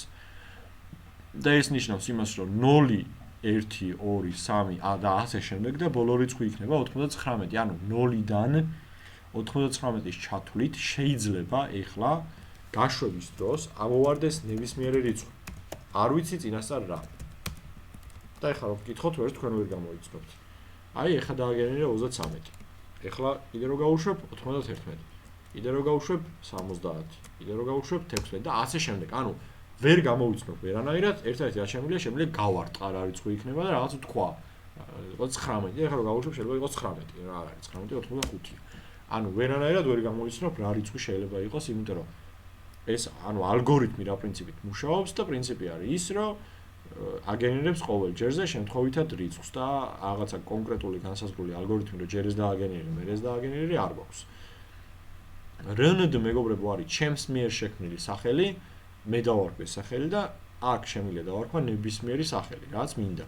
Speaker 1: და ეს ნიშნავს იმას, რომ 0, 1, 2, 3 და ასე შემდეგ და ბოლო რიცხვი იქნება 99. ანუ 0-დან 99-ის ჩათვლით შეიძლება ეხლა გაშვების დროს ამოვარდეს ნებისმიერი რიცხვი. არ ვიცი წინასწარ რა. და ეხლა რო ვკითხოთ, ვერც თქვენ ვერ გამოიცნობთ. აი, ეხლა დააგენერირე 33. ეხლა კიდე რო გავუშვებ 91, კიდე რო გავუშვებ 70, კიდე რო გავუშვებ 16 და ასე შემდეგ. ანუ ვერ გამოვიცნობ ვერანაირად, ერთ-ერთი რაც შემიძლია გავარტყა რა რიცხვი იქნება და რაღაც თქვა. იყოს 19, ეხლა რო გავუშვებ შეიძლება იყოს 19, რა არის 19, 85-ია. ანუ ვერანაირად ვერ გამოვიცნობ რა რიცხვი შეიძლება იყოს, იმიტომ რომ ეს ანუ ალგორითმი რა პრინციპით მუშაობს და პრინციპი არის ის, რომ აგენერებს ყოველ ჯერზე შემთხვევითად რიცხვს და რაღაცა კონკრეტული განსაზღვრული ალგორითმი რომ ჯერ ეს დააგენერე, მერე ეს დააგენერე არ გვაქვს. rnd მეგობრებო არის ჩემს მიერ შექმნილი სახელი, მე დავარქვი ეს სახელი და აქ შემიძლია დავარქვა ნებისმიერი სახელი, რაც მინდა.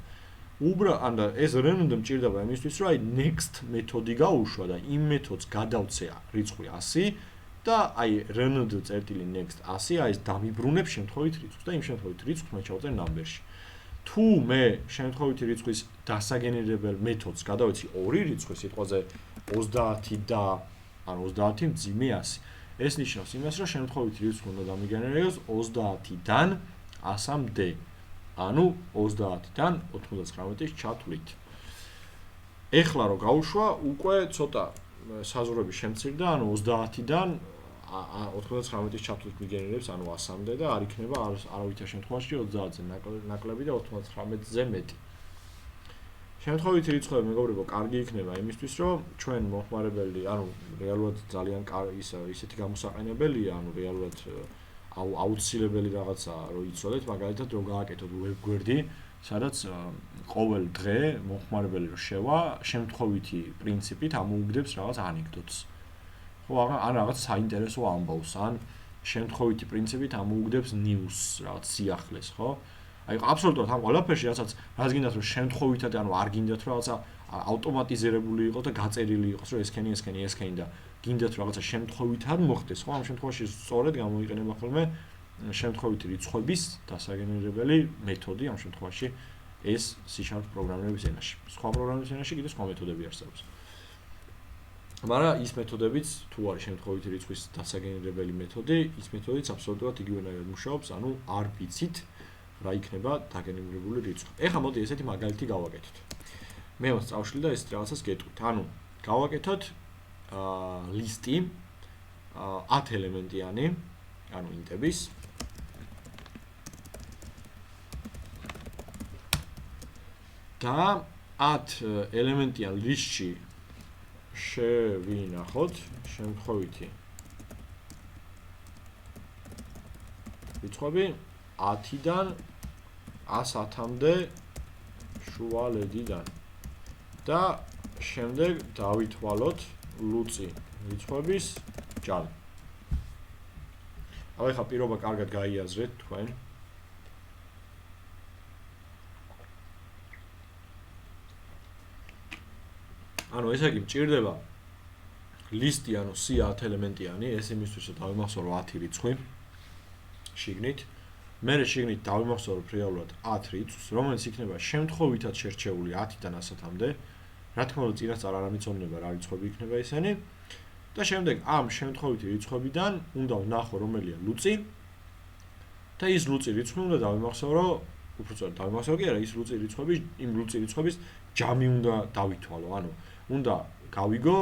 Speaker 1: ანუ ეს rnd მჭირდება იმისთვის, რომ აი next მეთოდი გაუშვა და იმ მეთოდს გადავცე რიცხვი 100 და აი rnd წერტილი next 100 აი ეს დამიბრუნებს შემთხვევით რიცხვს და იმ შემთხვევით რიცხვს მე ჩავწერ number-ში. თუ მე შემთხვევითი რიცხვის დასაგენერებელ მეთოდს გადავეცი ორი რიცხვი სიტყვაზე 30 და ანუ 30 მძიმე 100. ეს ნიშნავს იმას, რომ შემთხვევითი რიცხვი უნდა დამიგენეროს 30-დან 100-მდე. ანუ 30-დან 99-ის ჩათვლით. ეხლა რო გავუშვა, უკვე ცოტა საზღვრები შემცირდა, ანუ 30-დან 99-ის ჩათვლით მიგენერებს, ანუ 100-მდე და არ იქნება არავითარ შემთხვევაში 30-ზე ნაკლები და 99-ზე მეტი. შემთხვევითი რიცხვები მეგობრებო, კარგი იქნება იმისთვის, რომ ჩვენ მოხმარებელი, ანუ რეალურად ძალიან ისეთი გამოსაყენებელია, ანუ რეალურად აუცილებელი რაღაცაა, რომ იცოდეთ, მაგალითად, რომ გააკეთოთ web გვერდი, სადაც ყოველ დღე მოხმარებელი რო შევა, შემთხვევითი პრინციპით ამოუგდებს რაღაც ანეკდოტს. ხო, ან რაღაც საინტერესო ამბავს, ან შემთხვევითი პრინციპით ამოუგდებს news, რაღაც სიახლეს, ხო? აი, აბსოლუტურად ამ ყველაფერში, რასაც გინდათ რომ შემთხვევითად, ანუ არ გინდათ რომ რაღაცა ავტომატიზირებული იყოს და გაწერილი იყოს, რომ ესქენი და გინდათ რომ რაღაცა შემთხვევითად მოხდეს, ხო? ამ შემთხვევაში სწორედ გამოიყენება ხოლმე შემთხვევითი რიცხვების დასაგენერებელი მეთოდი, ამ შემთხვევაში ეს C# პროგრამირების ენაში. სხვა პროგრამირების ენაში კიდე სხვა მეთოდები არსებობს. მაგრამ ის მეთოდებიც თუ არის შემთხვევითი რიცხვის დასაგენერებელი მეთოდი, ის მეთოდიც აბსოლუტურად იგივენაირად მუშაობს, ანუ არ ვიცით რა იქნება დაგენერებული რიცხვი. ეხლა მოდი ესეთი მაგალითი გავაკეთოთ. მე მოსწავლში და ეს რაღაცას გეტყვით. ანუ გავაკეთოთ ლისტი 10 ელემენტიანი, ანუ ინტების. და 10 ელემენტიან ლისტში შევინახოთ შემთხვევითი რიცხვები 10-დან 110-მდე შუალედიდან და შემდეგ დავითვალოთ ლუწი რიცხვების ჯამი. ახლა პირობა კარგად გაიაზრეთ თქვენ. ანუ ესე იგი მჭირდება ლისტი, ანუ C 10 ელემენტიანი, ეს იმისთვის რომ დავიმახსოვრო 10 რიცხვი შიგნით. მე შიგნით დავიმახსოვრო რეალურად 10 რიცხვს, რომელიც იქნება შემთხვევითად შერჩეული 10-დან 100-მდე. რა თქმა უნდა, წინასწარ არ ამიცნობნება რა რიცხვები იქნება ესენი. და შემდეგ ამ შემთხვევითი რიცხვებიდან უნდა ვნახო რომელია ლუწი. და ის ლუწი რიცხვი უნდა დავიმახსოვრო, უბრალოდ დავიმახსოვრო კი არა, ის ლუწი რიცხვები, იმ ლუწი რიცხვების ჯამი უნდა დავითვალო, ანუ უნდა გავიგო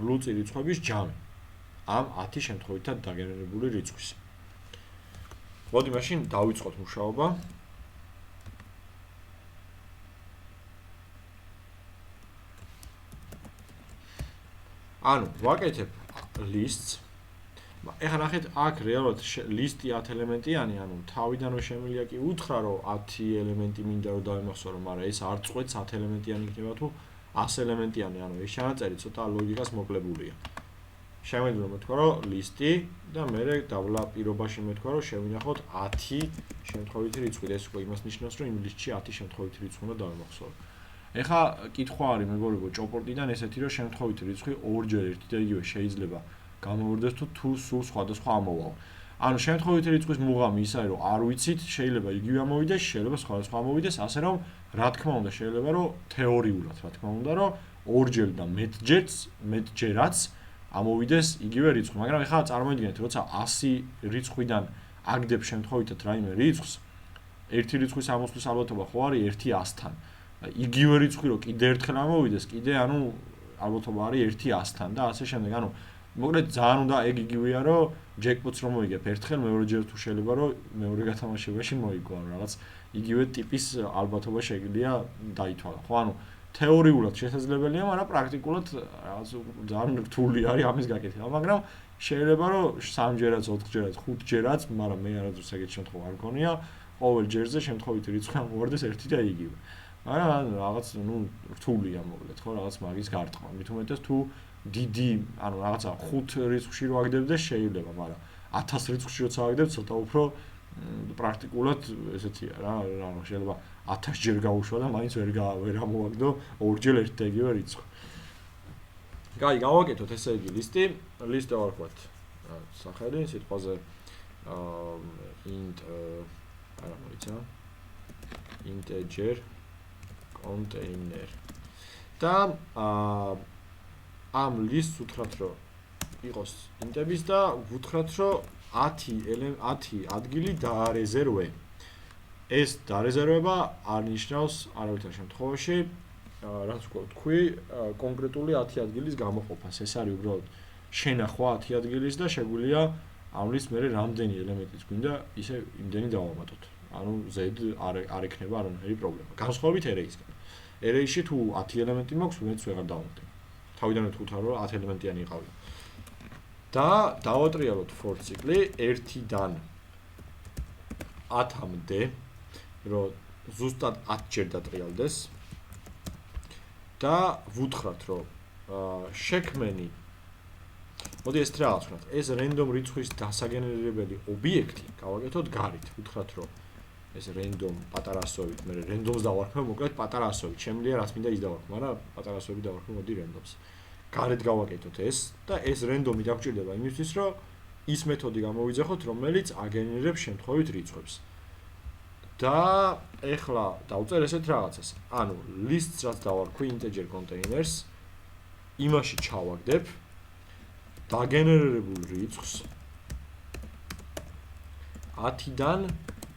Speaker 1: ლუწი რიცხვების ჯამი ამ 10 შემთხვევითად დაგენერებული რიცხვის. მოდი მაშინ დავიწყოთ მუშაობა. ანუ ვაკეთებ ლისტს. ეხლა ნახეთ, აქ რეალურად ლისტი 10 ელემენტიანი, ანუ თავიდანვე შემიძლია კი უთხრა, რომ 10 ელემენტი მინდა რომ დავიმახსოვრო, მაგრამ ეს არ წყვეტს 10 ელემენტიანი იქნება თუ 100 ელემენტიანი, ანუ ეს ჩანაწერი ცოტა ლოგიკას მოკლებულია. შემიძლია მეთქვა, რომ ლისტი და მე დავლა პირობაში მეთქვა, რომ შევინახოთ 10 შემთხვევითი რიცხვი და ეს უკვე იმას ნიშნავს, რომ იმ ლისტში 10 შემთხვევითი რიცხვი უნდა დავიმახსოვრო. ეხლა კითხვა არის მეგობრებო ჭოპორტიდან ესეთი, რომ შემთხვევითი რიცხვი ორჯერ ერთი და იგივე შეიძლება გამოვიდეს თუ სულ სხვადასხვა ამოვაო. ანუ შემთხვევითი რიცხვის მუღამი ის არის, რომ არ ვიცით, შეიძლება იგივე ამოვიდეს, შეიძლება სხვადასხვა ამოვიდეს, ასე რომ რა თქმა უნდა შეიძლება რომ თეორიულად, რა თქმა უნდა, რომ ორჯერ და მეტჯერაც ამოვიდეს იგივე რიცხვი, მაგრამ ეხლა წარმოიდგინეთ, როცა 100 რიცხვიდან აგდებ შემთხვევითად რაიმე რიცხვს, ერთი რიცხვის ამოსვლის ალბათობა ხო არის 1 100-თან. იგივე რიცხვი რომ კიდე ერთხელ ამოვიდეს, კიდე ანუ ალბათობა არის 1 100-თან და ასე შემდეგ. ანუ მოკლედ ძალიან უნდა ეგ იგივეა, რომ ჯეკპოტს რომ მოიგებ ერთხელ, მეორეჯერ თუ შეიძლება რომ მეორე გათამაშებაში მოიგო, ანუ რაღაც იგივე ტიპის ალბათობა შეიძლება დაითვალა. ხო, ანუ თეორიულად შესაძლებელია, მაგრამ პრაქტიკულად რაღაც ძალიან რთული არის ამის გაკეთება, მაგრამ შეიძლება რომ 3-ჯერაც, 4-ჯერაც, 5-ჯერაც, მაგრამ მე არასდროს ეგეთი შემთხვევა არ მქონია, ყოველ ჯერზე შემთხვევითი რიცხვი ამოვარდეს ერთი და იგივე. მაგრამ რაღაც რთულია მოკლედ, ხო, რაღაც მაგის გარტყმა. მით უმეტეს თუ დიდი, ანუ რაღაცა 5 რიცხვში რო აგდებდეს შეიძლება, მაგრამ 1000 რიცხვში როცა აგდებ, ცოტა უფრო პრაქტიკულად ესეთია რა, შეიძლება 1000 ჯერ გაუშვა და მაინც ვერ ამოვაგდო ორჯერ ერთ და იგივე რიცხვი. კაი, გავაკეთოთ ესე იგი ლისტი. ლისტი ავარქვათ სახელი, სიტყვაზე int არა მოიცა integer container და ამ ლისტს უთხრათ რომ იყოს ინტების და ვუთხრათ რომ 10 ადგილი დაარეზერვე. ეს დარეზერვება არ ნიშნავს არავითარ შემთხვევაში რაც ვთქვი კონკრეტული 10 ადგილის გამოყოფას. ეს არის უბრალოდ შენახვა 10 ადგილის და შეგვიძლია ამ ლისტს მე რამდენი ელემენტიც გვინდა ისე იმდენი დავამატოთ. ანუ z არ ექნება არანაირი პრობლემა. განსხვავებით array-ისგან. array-ში თუ 10 ელემენტი მაქვს, მეც ვეღარ დავამატებ. თავიდანვე თუ ვთქვი რომ 10 ელემენტიანი იყავი. და დავატრიალოთ for ციკლი 1-დან 10-მდე, რომ ზუსტად 10 ჯერ დატრიალდეს. და ვუთხრათ რომ შექმენი მოდი ეს რაღაც ვთქვათ, ეს random რიცხვის დასაგენერებელი ობიექტი გავაკეთოთ გარეთ. ვუთხრათ რომ ეს random პატარა ასოებით, მე randoms დავარქმევ, მოკლედ პატარა ასოებით. შემიძლია რაც მინდა ის დავარქმევ, მაგრამ პატარა ასოებით დავარქმევ, მოდი randoms. გარეთ გავაკეთოთ ეს და ეს random-ი დაგჭირდება იმისთვის, რომ ის მეთოდი გამოვიძახოთ, რომელიც აგენერებს შემთხვევით რიცხვებს. და ეხლა დავწერ ესეთ რაღაცას. ანუ lists-ს რაც დავარქვი integer containers იმაში ჩავაგდებ დაგენერირებულ რიცხვს 10-დან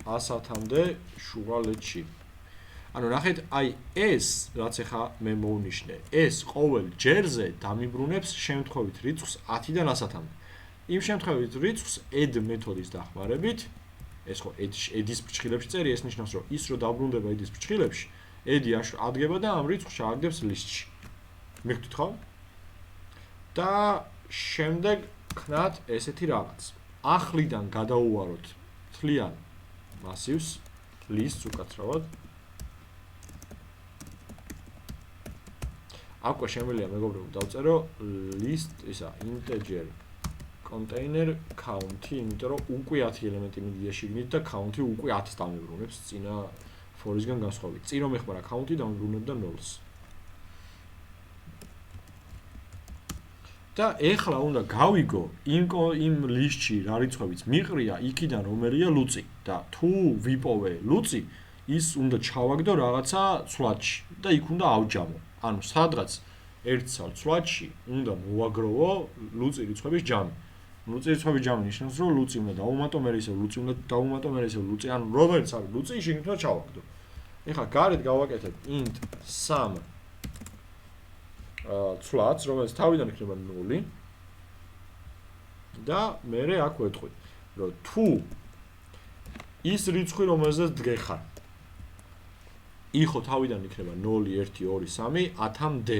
Speaker 1: 100-მდე შუალედში. ანუ ნახეთ, აი ეს, რაც ახლა მე მოვნიშნე, ეს ყოველ ჯერზე დამიბრუნებს შემთხვევით რიცხვს 10-დან 100-მდე. იმ შემთხვევით რიცხვს add მეთოდის დახმარებით, ეს ხო add-ის ფრჩხილებში წერი, ეს ნიშნავს, რომ ის რო დაბრუნდება add-ის ფრჩხილებში, add-ი ადგება და ამ რიცხვს ჩააგდებს ლისტში. მიგხვდით ხო? და შემდეგ ქნათ ესეთი რაღაც. ახლიდან გადაუვაროთ თლიან მასივს, list-ს უკაცრავად. აკვე შემიძლია მეგობრებო დავწერო list ისა integer container count-ი, იმიტომ რომ უკვე 10 ელემენტი მიდია შიგნით და count-ი უკვე 10-ს დამიბრუნებს წინა for-ისგან განსხვავებით. წინ რომ ეხმარა count-ი დამიბრუნებდა 0-ს. და ეხლა უნდა გავიგო იმ list-ში რა რიცხვებიც მიყრია, იქიდან რომელია ლუწი და თუ ვიპოვე ლუწი, ის უნდა ჩავაგდო რაღაცა ცვლადში და იქ უნდა ავჯამო. ანუ სადღაც ერთ ცვლადში უნდა მოვაგროვო ლუწი რიცხვების ჯამი. ლუწი რიცხვების ჯამი ნიშნავს, რომ ლუწი უნდა დავუმატო, მე ისე ლუწი უნდა დავუმატო, მე ისე ლუწი, ანუ რომელიც არის ლუწი, შეგიძლია უნდა ჩავაგდო. ეხლა გარეთ გავაკეთებ int sum ცვლადს, რომელიც თავიდან იქნება 0 და მე აქ ვეთქვი, რომ თუ ის რიცხვი, რომელზეც დგეხარ, იხო თავიდან იქნება 0 1 2 3 10-მდე.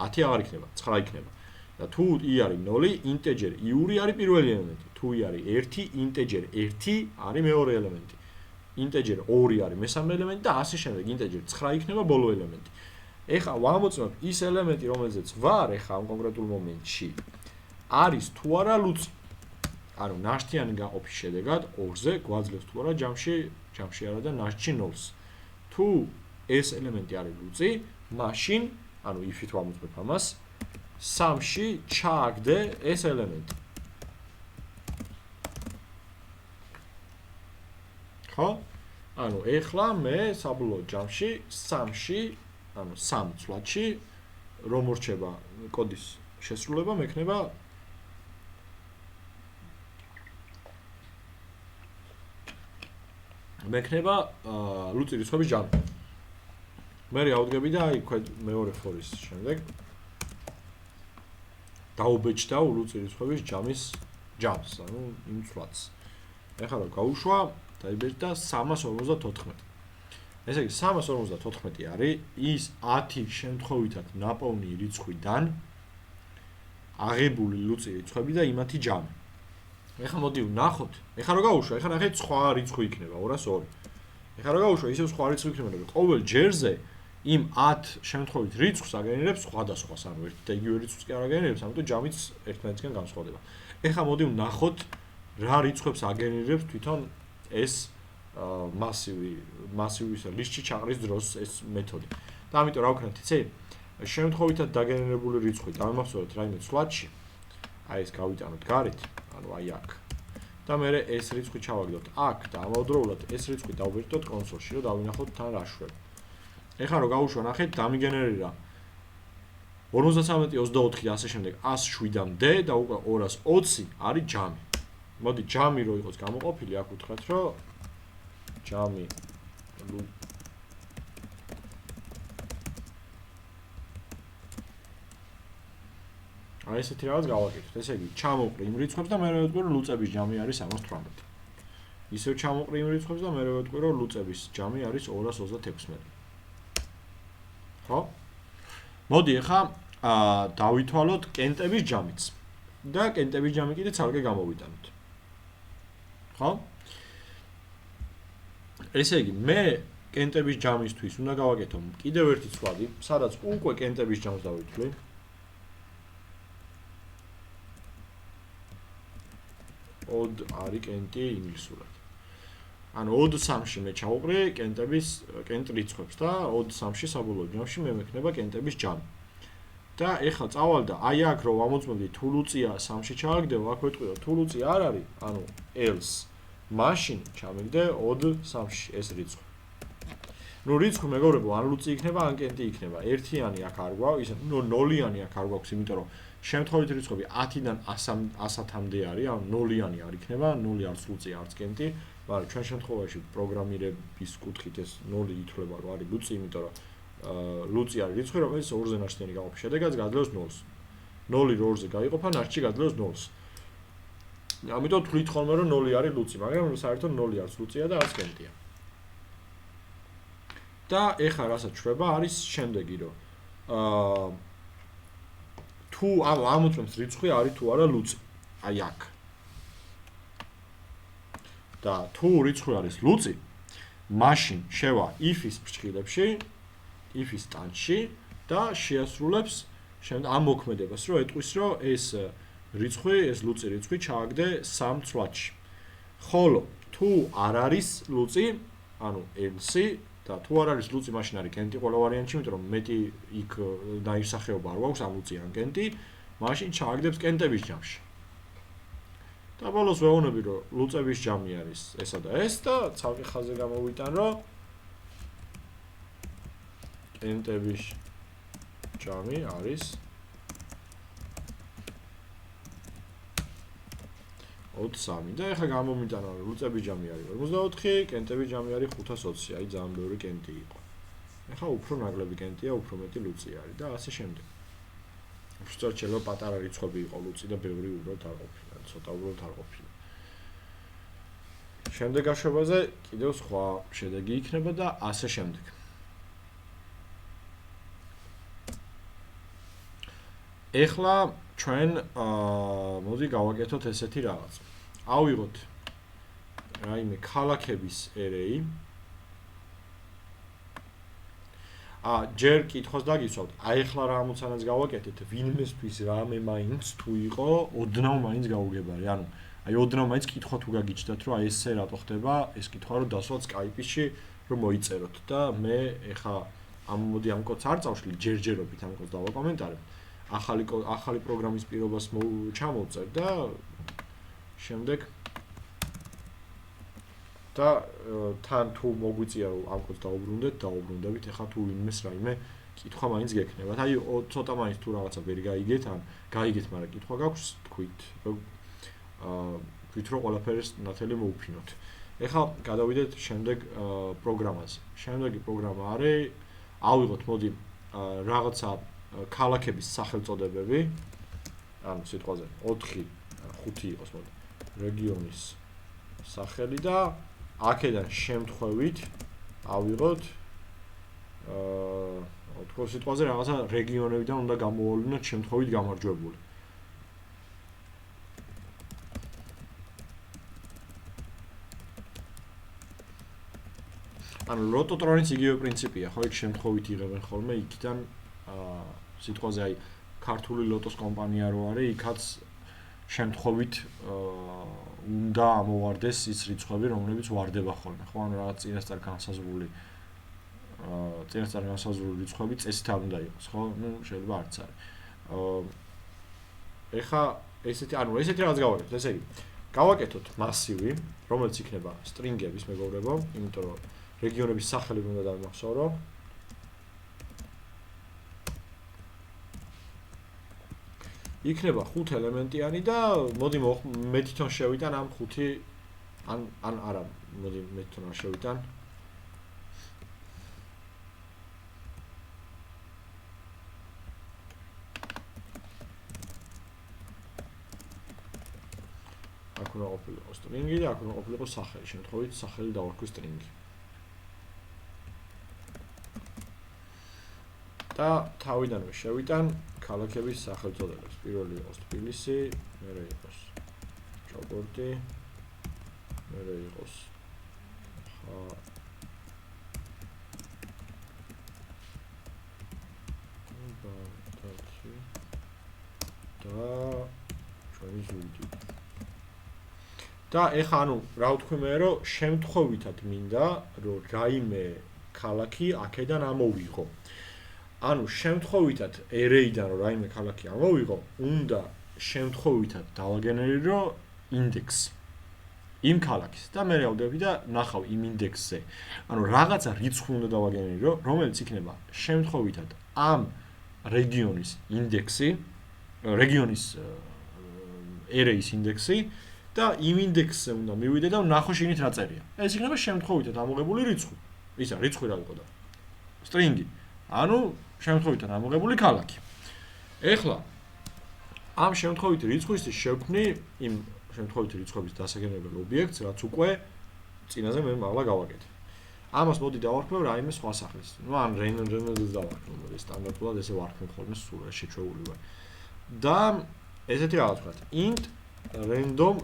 Speaker 1: 10 აღარ იქნება, 9 იქნება. და თუ i არის 0, integer i-ური არის პირველი ელემენტი. თუ i არის 1, integer 1 არის მეორე ელემენტი. integer 2 არის მესამე ელემენტი და ასე შემდეგ. integer 9 იქნება ბოლო ელემენტი. ეხლა ვამოწმებ ის ელემენტი, რომელზეც ვარ ეხლა ამ კონკრეტულ მომენტში, არის თუ არა ლუწი. ანუ ნაშთიანი გაყოფის შედეგად 2-ზე გვაძლევს თუ არა ჯამში არა და ნაშთში 0-ს. თუ ეს ელემენტი არის ლუწი, მაშინ, ანუ if-ით ვამოწმებ ამას, 3-ში ჩააგდე ეს ელემენტი. ხო? ანუ ეხლა მე საბოლოო ჯამში 3-ში, ანუ 3 ცვლადში რომ მორჩება კოდის შესრულება, მექნება ლუწი რიცხვების ჯამი. მე ავდგები და აი მეორე for-ის შემდეგ დაუბეჭდავ ლუწი რიცხვების ჯამს, ანუ იმ ცვლადს. ეხლა რომ გავუშვა, დაიბეჭდა 354. ესე იგი 354 არის ის 10 შემთხვევითად ნაპოვნი რიცხვიდან აღებული ლუწი რიცხვები და იმათი ჯამი. ეხლა მოდი ვნახოთ. ეხლა რო გავუშვა, ეხლა ნახეთ სხვა რიცხვი იქნება 202. ეხლა რო გავუშვა, ისევ სხვა რიცხვი იქნება, რომ ყოველ ჯერზე იმ 10 შემთხვევით რიცხვს აგენერებს სხვადასხვას, ანუ ერთ და იგივე რიცხვს კი არ აგენერებს, ამიტომ ჯამიც ერთმანეთისგან განსხვავდება. ეხლა მოდი ვნახოთ რა რიცხვებს აგენერებს თვითონ ეს მასივის ლისტში ჩაყრის დროს ეს მეთოდი. და ამიტომ რა ვქნათ, იცი? შემთხვევითად დაგენერებული რიცხვი დავიმახსოვრეთ რაიმე ცვლადში. აი ეს გავიტანოთ გარეთ, ანუ აი აქ. და მე ეს რიცხვი ჩავაგდოთ აქ და ამავდროულად ეს რიცხვი დავბეჭდოთ კონსოლში, რომ დავინახოთ თან რა შვება. ეხლა რომ გავუშვა, ნახეთ, დამიგენერირა 53, 24 და ასე შემდეგ 107-მდე და უკვე 220 არის ჯამი. მოდი ჯამი რო იყოს გამოყოფილი, აქ უთხრათ, რომ ჯამი აი ესეთი რაღაც გავაკეთოთ. ესე იგი, ჩამოვყრი იმ რიცხვებს და მე ვეთქვი, რომ ლუწების ჯამი არის 78. ისევ ჩამოვყრი იმ რიცხვებს და მე ვეთქვი, რომ ლუწების ჯამი არის 226. ხო? მოდი ახლა დავითვალოთ კენტების ჯამიც. და კენტების ჯამი კიდე ცალკე გამოვიტანოთ. ხო? ესე იგი, მე კენტების ჯამისთვის უნდა გავაკეთო კიდევ ერთი ცვლადი, სადაც უკვე კენტების ჯამს დავითვლი. od არის კენტი ინგლისურად. ანუ od 3-ში მე ჩავუყრი კენტ რიცხვებს და od 3-ში საბოლოო ჯამში მე მექნება კენტების ჯამი. და ეხლა წავალ და აი აქ რომ ამოწმებდი თუ ლუწია 3-ში ჩააგდეო, აქ ვეთქვი რომ თუ ლუწი არ არის, ანუ else, მაშინ ჩამიგდე od 3-ში ეს რიცხვი. ნუ რიცხვი მეგობრებო, ან ლუწი იქნება, ან კენტი იქნება. ერთიანი აქ არ გვაქვს, ისე ნოლიანი აქ არ გვაქვს, იმიტომ რომ შემთხვევით რიცხვები 10-დან 100-მდე არის, ან ნოლიანი არ იქნება, 0 არც ლუწი, არც კენტი, მაგრამ ჩვენ შემთხვევაში პროგრამირების კუთხით ეს 0 ითვლება, რომ არის ლუწი, იმიტომ რომ ლუწი არის რიცხვი, რომელიც 2-ზე ნაშთიანი გაყოფის შედეგად გაძლევს 0-ს. 0 2-ზე გაიყოფა, ნაშთი გაძლევს 0-ს. ამიტომ თვლით ხოლმე, რომ 0 არის ლუწი, მაგრამ საერთოდ 0 არც ლუწია და არც კენტია. და ეხლა რასაც ჩვება არის შემდეგი, რომ თუ ამოწმებს რიცხვი არის თუ არა ლუწი. აი აქ. და თუ რიცხვი არის ლუწი, მაშინ შევა if-ის ფრჩხილებში, if-ის ტანჩში და შეასრულებს ამ მოქმედებას, რომ ეტყვის, რომ ეს რიცხვი, ეს ლუწი რიცხვი ჩააგდე 3 ცვლადში. ხოლო თუ არ არის ლუწი, ანუ else და თუ არ არის ლუწი, მაშინ არის კენტი ყველა ვარიანტში, იმიტომ რომ მეტი იქ დაისახეობა არ გვაქვს ამ ლუწი ან კენტი, მაშინ ჩააგდებს კენტების ჯამში. და ბოლოს ვეუბნები, რომ ლუწების ჯამი არის ესა და ეს და ცალკე ხაზზე გამოვიტან, რომ კენტების ჯამი არის 23 და ეხლა გამომიტანა, რომ ლუწების ჯამი არის 54, კენტების ჯამი არის 520, აი ძალიან ბევრი კენტი იყო. ეხლა უფრო ნაკლები კენტია, უფრო მეტი ლუწი არის და ასე შემდეგ. უბრალოდ შეიძლება პატარა რიცხვები იყო ლუწი და ბევრი უბრალოდ არ ყოფილა, ცოტა უბრალოდ არ ყოფილა. შემდეგ გაშვებაზე კიდევ სხვა შედეგი იქნება და ასე შემდეგ. ეხლა ჩვენ მოდი გავაკეთოთ ესეთი რაღაც. ავიღოთ რაიმე ქალაქების array. ჯერ კითხვას დაგიცავთ. აი ეხლა რა ამოცანაც გავაკეთეთ, ვინმესთვის რამე მაინც თუ იყო, ოდნავ მაინც გაუგებარი. ანუ აი ოდნავ მაინც კითხვა თუ გაგიჩნდათ, რომ აი ესე რატო ხდება, ეს კითხვა რომ დასვათ Skype-ში, რომ მოიწეროთ და მე ეხლა მოდი ამ კოდს არ წავშლი, ჯერჯერობით ამ კოდს დავაკომენტარებ. ახალი პროგრამის პირობას ჩამოვწერ და შემდეგ და თან თუ მოგვიწია რომ ამ კოდს დაუბრუნდებით, ეხლა თუ ვინმეს რაიმე კითხვა მაინც გექნებათ. აი ცოტა მაინც თუ რაღაცა ვერ გაიგეთ, ან გაიგეთ, მაგრამ კითხვა გაქვს, თქვით, რომ ვით რომ ყველაფერს ნათელი მოუფინოთ. ეხლა გადავიდეთ შემდეგ პროგრამაზე. შემდეგი პროგრამა არის, ავიღოთ მოდი რაღაცა ქალაქების სახელწოდებები, ანუ სიტყვაზე 4, 5 იყოს მოდი. რეგიონის სახელი და აქედან შემთხვევით ავიღოთ თქო სიტყვაზე რაღაცა რეგიონებიდან უნდა გამოვავლინოთ შემთხვევით გამარჯვებული. ანუ ლოტოტრონიც იგივე პრინციპია, ხო, იქ შემთხვევით იღებენ ხოლმე იქიდან სიტყვაზე აი ქართული ლოტოს კომპანია რო არის, იქაც შემთხვევით უნდა ამოვარდეს ის რიცხვები, რომლებიც ვარდება ხოლმე, ხო, ანუ რაღაც წინასწარ განსაზღვრული რიცხვები წესით არ უნდა იყოს, ხო? ნუ შეიძლება არც არის. ეხა ესეთი რაღაც გავაკეთოთ, ესე იგი. გავაკეთოთ მასივი, რომელიც იქნება string-ების მეგობრებო, იმიტომ რომ რეგიონების სახელები უნდა დავიმახსოვრო. იქნება 5 ელემენტიანი და მოდი მე თვითონ შევიტან ამ 5 ან არა, მოდი მე თვითონ არ შევიტან. აქ უნდა ყოფილიყო string-ი და აქ უნდა ყოფილიყო სახელი, შემთხვევით სახელი დავარქვი string-ი. და თავიდანვე შევიტან ქალაქების სახელწოდებებს. პირველი იყოს თბილისი, მერე იყოს ჩოგორტი, მერე იყოს და ჩვენი ზუიდი. და ეხა რა ვთქვი მე, რომ შემთხვევითად მინდა, რომ რაიმე ქალაქი აქედან ამოვიღო. ანუ შემთხვევითად array-დან რომ რაიმე ქალაქი ამოვიღო, უნდა შემთხვევითად დავაგენერირო ინდექსი. იმ ქალაქის და მე ავდები და ნახავ იმ ინდექსზე. ანუ რაღაცა რიცხვი უნდა დავაგენერო, რომელიც იქნება შემთხვევითად ამ რეგიონის ინდექსი, რეგიონის area-ის ინდექსი და იმ ინდექსზე უნდა მივიდე და ვნახო შიგნით რა წერია. ეს იქნება შემთხვევითად ამოღებული რიცხვი. ისა რიცხვი რა იყო და string-ი. ანუ შემთხვევითად ამოღებული ქალაქი. ეხლა ამ შემთხვევითი რიცხვის შევქმნი იმ შემთხვევითი რიცხვების დასაგენებელ ობიექტს, რაც უკვე წინაზე მე მაღლა გავაკეთე. ამას მოდი დავარქმევ რაიმე სხვა სახის. ნუ ან რენდერს დავარქმევ, მოდი სტანდარტულად ესე ვარქმევ ხოლმე სულ შეჩვეული ვარ. და ესეთი რაღაც ვქოთ. int random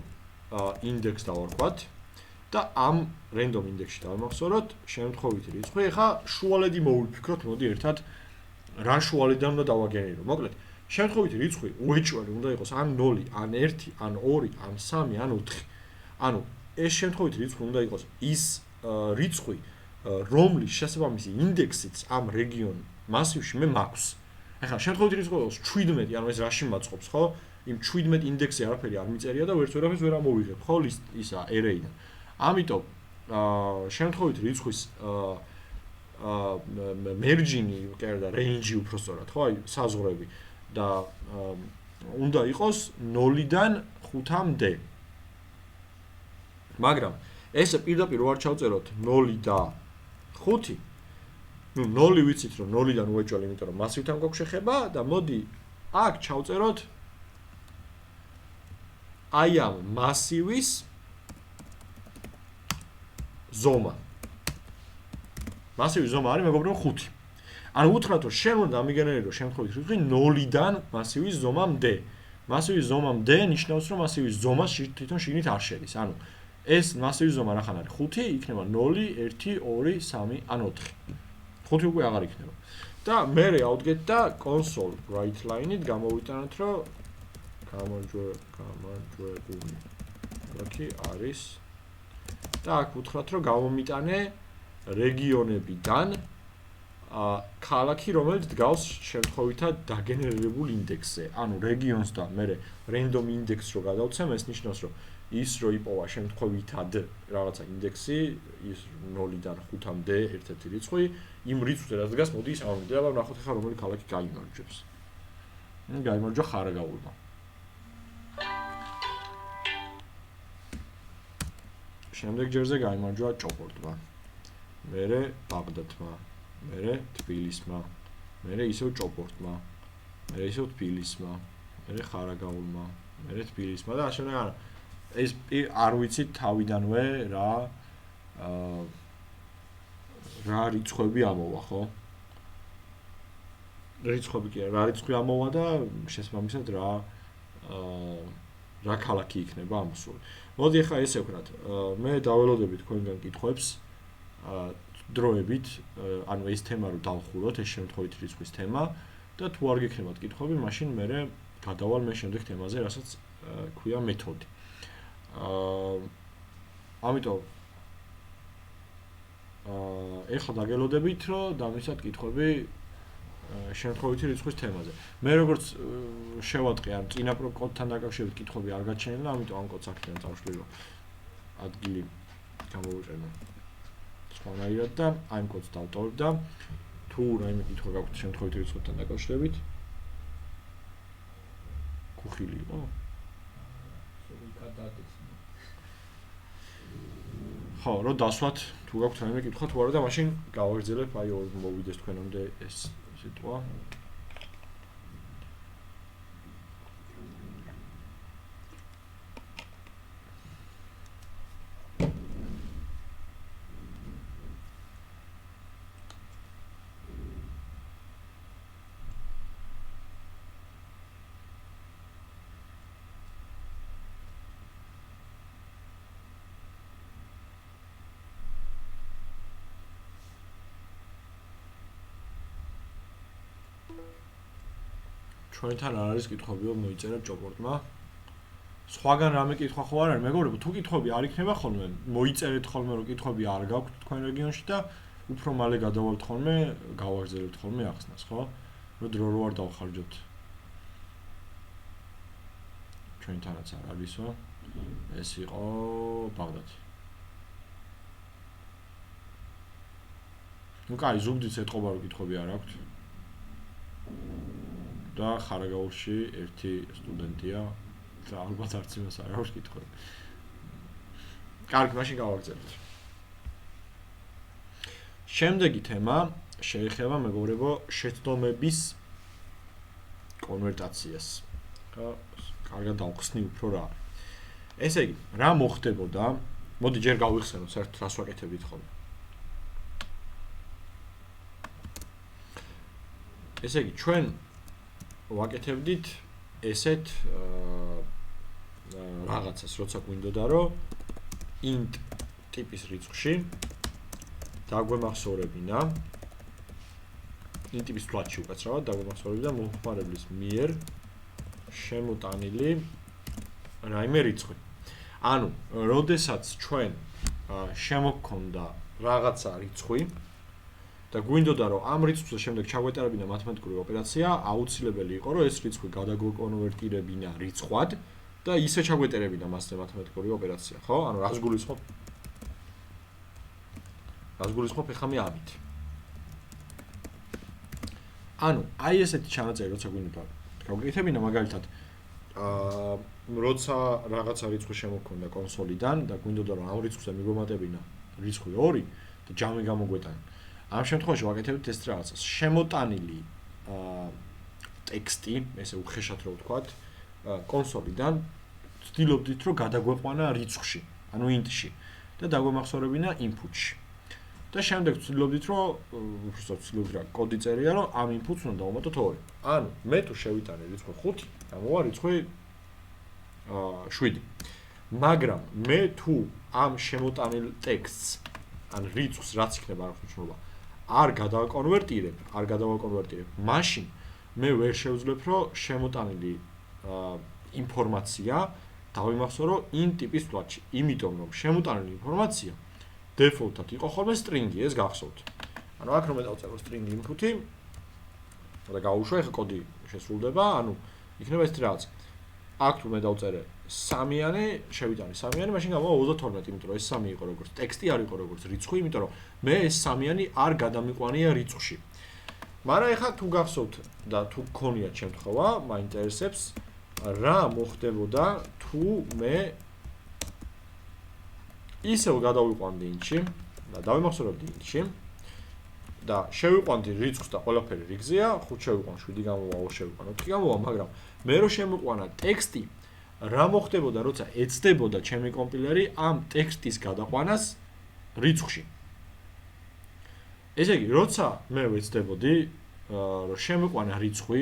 Speaker 1: index დავარქვათ და ამ random index-ში დავამახსოვროთ შემთხვევითი რიცხვი. ეხა შუალედი მოვიფიქროთ, მოდი ერთად რა შუალედან უნდა დავაგენერო. მოკლედ შემთხვევითი რიცხვი უეჭველი უნდა იყოს ან 0, ან 1, ან 2, ან 3, ან 4. ანუ ეს შემთხვევითი რიცხვი უნდა იყოს ის რიცხვი, რომლის შესაბამისი ინდექსიც ამ რეგიონ მასივში მე მაქვს. ეხლა შემთხვევითი რიცხვი იყოს 17, ანუ ეს რაში მაწყობს, ხო? იმ 17 ინდექსზე არაფერი არ მიწერია და ვერაფერს ვერ ამოვიღებ, ხო? ისა array-დან. ამიტომ შემთხვევითი რიცხვის merging-ი და range-ი უпростоრად, ხო? აი საზღვრები და უნდა იყოს 0-დან 5-მდე. მაგრამ ესე პირდაპირ ვარ ჩავწეროთ 0 და 5. ნუ 0 ვიცით რომ 0-დან უეჭველი, იმიტომ რომ მასივთან გვაქვს შეხება და მოდი აქ ჩავწეროთ აი ამ მასივის ზომა. მასივის ზომა არის მეგობრებო 5. ანუ უთხრათ რომ შენ უნდა ამიგენერო შემთხვევით რიცხვი 0-დან მასივის ზომამდე. მასივის ზომამდე ნიშნავს რომ მასივის ზომა თვითონ შიგნით არ შედის. ანუ ეს მასივის ზომა რახან არის 5, იქნება 0, 1, 2, 3, ან 4. 5 უკვე აღარ იქნება. და მე ავდგეთ და console write-line-ით გამოვიტანოთ რომ გამარჯვებული. აქ არის და აქ უთხრათ რომ გამომიტანე რეგიონებიდან ქალაქი, რომელიც დგავს შემთხვევითად დაგენერირებულ ინდექსზე. ანუ რეგიონს და მე random index რო გადავცემ, ეს ნიშნავს რომ ის რო იპოვა შემთხვევითად რაღაცა ინდექსი, ის 0-დან 5-მდე ერთ-ერთი რიცხვი, იმ რიცხვზე რაც დგას, მოდი ის ამოვიდე და ვნახოთ ახლა რომელი ქალაქი გაიმარჯვებს. გაიმარჯვა ხარაგაულმა. შემდეგ ჯერზე გაიმარჯვა ჭოპორტმა. მერე ბაღდათმა. მერე თბილისმა. მერე ისევ ჭოპორტმა. მერე ისევ თბილისმა. მერე ხარაგაულმა. მერე თბილისმა და ასე რა. ეს არ ვიცით თავიდანვე რა რიცხვები ამოვა, ხო? რიცხვები კი არა, რა რიცხვი ამოვა და შესაბამისად რა ქალაქი იქნება ამოსული. მოდი ახლა ესე ვქნათ. მე დაველოდები თქვენგან კითხვებს დროებით, ანუ ეს თემა რო დავხუროთ, ეს შემთხვევით რიცხვის თემა და თუ არ გექნებათ კითხვები, მაშინ მე გადავალ მე შემდეგ თემაზე, რასაც ქვია მეთოდი. ამიტომ ეხლა დაგელოდებით, რომ დამისვათ კითხვები შემთხვევითი რიცხვის თემაზე. მე როგორც შევატყე ან წინა კოდთან დაკავშირებით კითხვები არ გაჩენილა, ამიტომ ამ კოდს აქედან წავშლი, რომ ადგილი გამოვიყენო სხვანაირად და ამ კოდს დავტოვებ და თუ რაიმე კითხვა გაქვთ შემთხვევითი რიცხვებთან დაკავშირებით, კუხილი იყო? ხო, რომ დასვათ, თუ გაქვთ რაიმე კითხვა თუ არა და მაშინ გავაგრძელებ, აი მოვიდეს თქვენამდე ეს სიტყვა. ჩვენთან არ არის კითხვებიო მოიწერა ჭოპორტმა. სხვაგან რამე კითხვა ხო არ არის, მეგობრებო, თუ კითხვები არ იქნება ხოლმე, მოიწერეთ ხოლმე რომ კითხვები არ გაქვთ თქვენ რეგიონში და უფრო მალე გადავალთ ხოლმე, გავაგრძელებთ ხოლმე ახსნას, ხო? რომ დრო რო არ დავხარჯოთ. ჩვენთანაც არ არისო. ეს იყო ბაღდადი. ну კაი, ზუგდიდს ეთყობა რომ კითხვები არ აქვთ. და ხარაგაულში ერთი სტუდენტია და ალბათ არც იმას არ აქვს კითხვები. კარგი, მაშინ გავაგრძელებთ. შემდეგი თემა შეეხება მეგობრებო შეცდომების კონვერტაციას. კარგად დავხსნი უფრო რა. ესე იგი, რა მოხდებოდა? მოდი ჯერ გავიხსენოთ საერთოდ რას ვაკეთებდით ხოლმე. ესე იგი, ჩვენ ვაკეთებდით ესეთ რაღაცას, როცა გვინდოდა რომ int ტიპის რიცხვში დაგვემახსოვრებინა int ტიპის ფლატში უკაცრავად დაგვემახსოვრებინა მომხმარებლის მიერ შემოტანილი რაიმე რიცხვი. ანუ, როდესაც ჩვენ შემოგქონდა რაღაცა რიცხვი და გვინდოდა რომ ამ რიცხვზე შემდეგ ჩაგვეტარებინა მათემატიკური ოპერაცია, აუცილებელი იყო რომ ეს რიცხვი გადაგვეკონვერტირებინა რიცხვად და ისე ჩაგვეტარებინა მასზე მათემატიკური ოპერაცია, ხო? ანუ რას გულისხმობ? რას გულისხმობ ეხლა მე ამით? ანუ, აი ესეთი ჩანაწერი როცა გვინდოდა გავგეკეთებინა მაგალითად როცა რაღაცა რიცხვი შემოგქონდა კონსოლიდან და გვინდოდა რომ ამ რიცხვზე მიგვემატებინა რიცხვი 2 და ჯამი გამოგვეტანა. ამ შემთხვევაში ვაკეთებთ ეს რაღაცას. შემოტანილი ტექსტი, ესე უხეშად რო ვთქვათ, კონსოლიდან ვცდილობდით რომ გადაგვეყვანა რიცხვში, ანუ int-ში და დაგვემახსოვრებინა input-ში. და შემდეგ ვცდილობდით რომ უბრალოდ ვცდილობდით რა კოდი წერია რომ ამ input-ს უნდა დავუმატოთ 2. ანუ მე თუ შევიტანე რიცხვი 5, გამოვა რიცხვი 7. მაგრამ მე თუ ამ შემოტანილ ტექსტს ან რიცხვს რაც იქნება არ ხმჩნობა არ გადავაკონვერტირებ, მაშინ მე ვერ შევძლებ რომ შემოტანილი ინფორმაცია დავიმახსოვრო int ტიპის ფლატში, იმიტომ რომ შემოტანილი ინფორმაცია default-ად იყო ხოლმე string-ი, ეს გახსოვთ. ანუ აქ რომ მე დავწერო string input-ი და გავუშვა, ეხლა კოდი შესრულდება, ანუ იქნება ეს რაღაც. აქ თუ მე დავწერე 3-იანი, შევიტანე 3-იანი, მაშინ გამოვა 32, იმიტომ რომ ეს 3 იყო როგორც ტექსტი, არ იყო როგორც რიცხვი, იმიტომ რომ მე ეს 3-იანი არ გადამიყვანია რიცხვში. მაგრამ ეხლა თუ გახსოვთ და თუ გქონიათ შემთხვევა, მაინტერესებს რა მოხდებოდა თუ მე ისევ გადავიყვანდი int-ში და დავიმახსოვრებდი int-ში და შევიყვანდი რიცხვს და ყველაფერი რიგზეა, 5 შევიყვან, 7 გამოვა, 2 შევიყვან, 4 გამოვა, მაგრამ მე რო შემოყვანა ტექსტი, რა მოხდებოდა, როცა ეცდებოდა ჩემი კომპილერი ამ ტექსტის გადაყვანას რიცხვში. ესე იგი, როცა მე ვეცდებოდი, რომ შემოყვანა რიცხვი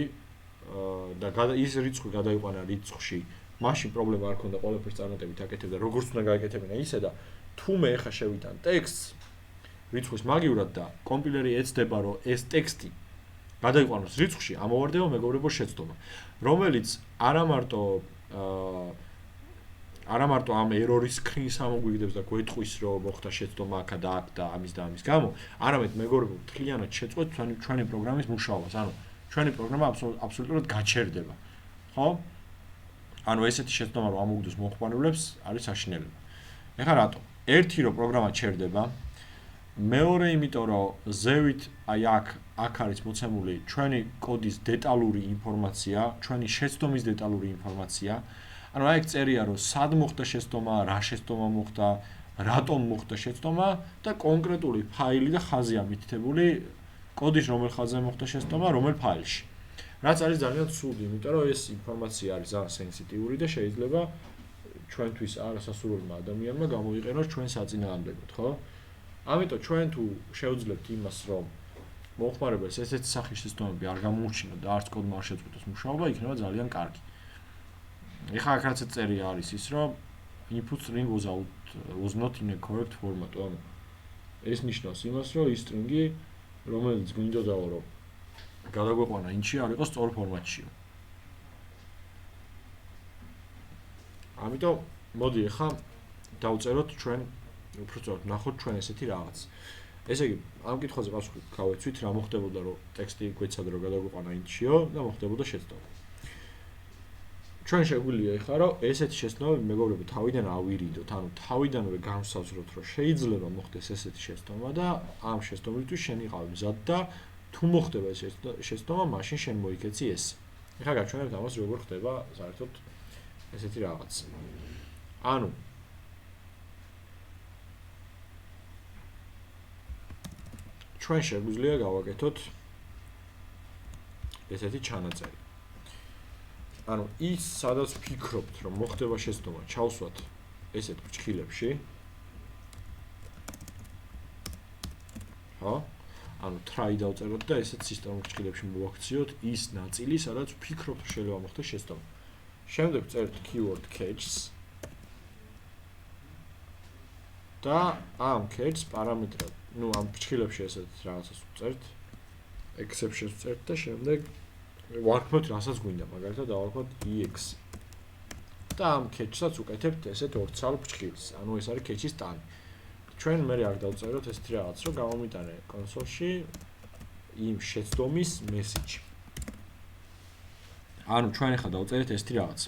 Speaker 1: და ის რიცხვი გადაიყვანა რიცხვში, მაშინ პრობლემა არ ქონდა, ყველაფერს წარმატებით აკეთებდა, როგორც უნდა გააკეთებინა ისე და თუ მე ახლა შევიტან ტექსტს რიცხვის მაგივრად და კომპილერი ეცდება რომ ეს ტექსტი გადაიყვანოს რიცხვში, ამოვარდება მეგობრებო შეცდომა, რომელიც არა მარტო ამ ერორის screen-ს ამოგვიგდებს და გვეტყვის რომ მოხდა შეცდომა აქა და აქ და ამის გამო, არამედ მეგობრებო მთლიანად შეწყვეტს ჩვენი პროგრამის მუშაობას, ანუ ჩვენი პროგრამა აბსოლუტურად გაჩერდება, ხო? ანუ ესეთი შეცდომა რომ ამოგვიგდოს მომხმარებლებს არის საშინელება. ეხლა რატო? ერთი რომ პროგრამა ჩერდება, მეორე იმიტომ რომ ზევით აი აქ არის მოცემული ჩვენი კოდის დეტალური ინფორმაცია, ჩვენი შეცდომის დეტალური ინფორმაცია. ანუ აი ეგ წერია რომ სად მოხდა შეცდომა, რა შეცდომა მოხდა, რატომ მოხდა შეცდომა და კონკრეტული ფაილი და ხაზია მითითებული კოდის რომელ ხაზზე მოხდა შეცდომა, რომელ ფაილში. რაც არის ძალიან ცუდი, იმიტომ რომ ეს ინფორმაცია არის ძალიან სენსიტიური და შეიძლება ჩვენთვის არასასურველმა ადამიანმა გამოიყენოს ჩვენ საწინააღმდეგოდ, ხო? ამიტომ ჩვენ თუ შევძლებთ იმას, რომ მომხმარებელს ესეთი სახის შეცდომები არ გამოუჩინოთ და არც კოდმა არ შეწყვეტოს მუშაობა, იქნება ძალიან კარგი. ეხლა აქ რაც წერია არის ის, რომ input string was not in a correct format. ანუ ეს ნიშნავს იმას, რომ ის string-ი, რომელიც გვინდოდა რომ გადაგვეყვანა int-ში, არ იყოს სწორ ფორმატში. ამიტომ მოდი ახლა დავწეროთ ჩვენ უფრო სწორად ნახოთ ჩვენ ესეთი რაღაც. ესე იგი, ამ კითხვაზე პასუხი გავეცვით, რა მოხდებოდა რომ ტექსტი გვეცადა რომ გადაგვეყვანა int-შიო და მოხდებოდა შეცდომა. ჩვენ შეგვიძლია ეხლა რომ ესეთი შეცდომები მეგობრებო თავიდან ავირიდოთ, ანუ თავიდანვე განვსაზღვროთ, რომ შეიძლება მოხდეს ესეთი შეცდომა და ამ შეცდომისთვის შენ იყავი მზად და თუ მოხდება ეს შეცდომა, მაშინ შენ მოიქეცი ეს. ეხლა გაჩვენებთ ამას როგორ ხდება საერთოდ ესეთი რაღაც. ანუ ჩვენ შეგვიძლია გავაკეთოთ ესეთი ჩანაწერი. ანუ ის სადაც ვფიქრობთ რომ მოხდება შეცდომა, ჩავსვათ ესეთ ფრჩხილებში. ხო? ანუ try დავწეროთ და ესეთ სისტემურ ფრჩხილებში მოვაქციოთ ის ნაწილი, სადაც ვფიქრობთ რომ შეიძლება მოხდეს შეცდომა. შემდეგ წერთ keyword catches და ამ catch პარამეტრად, ну ამ ფრჩხილებში ესეთ რაღაცას ვწერთ, exceptions ვწერთ და შემდეგ ვარქმევთ რასაც გვინდა, მაგალითად დავარქვათ ex. და ამ catch-საც უკეთებთ ესეთ ორცალ ფრჩხილს. ანუ ეს არის catch-ის ტანი. ჩვენ მე არ დავწეროთ ესეთი რაღაც, რომ გამომიტანე კონსოლში იმ შეცდომის message. ანუ ჩვენ ახლა დავწერეთ ესეთი რაღაც.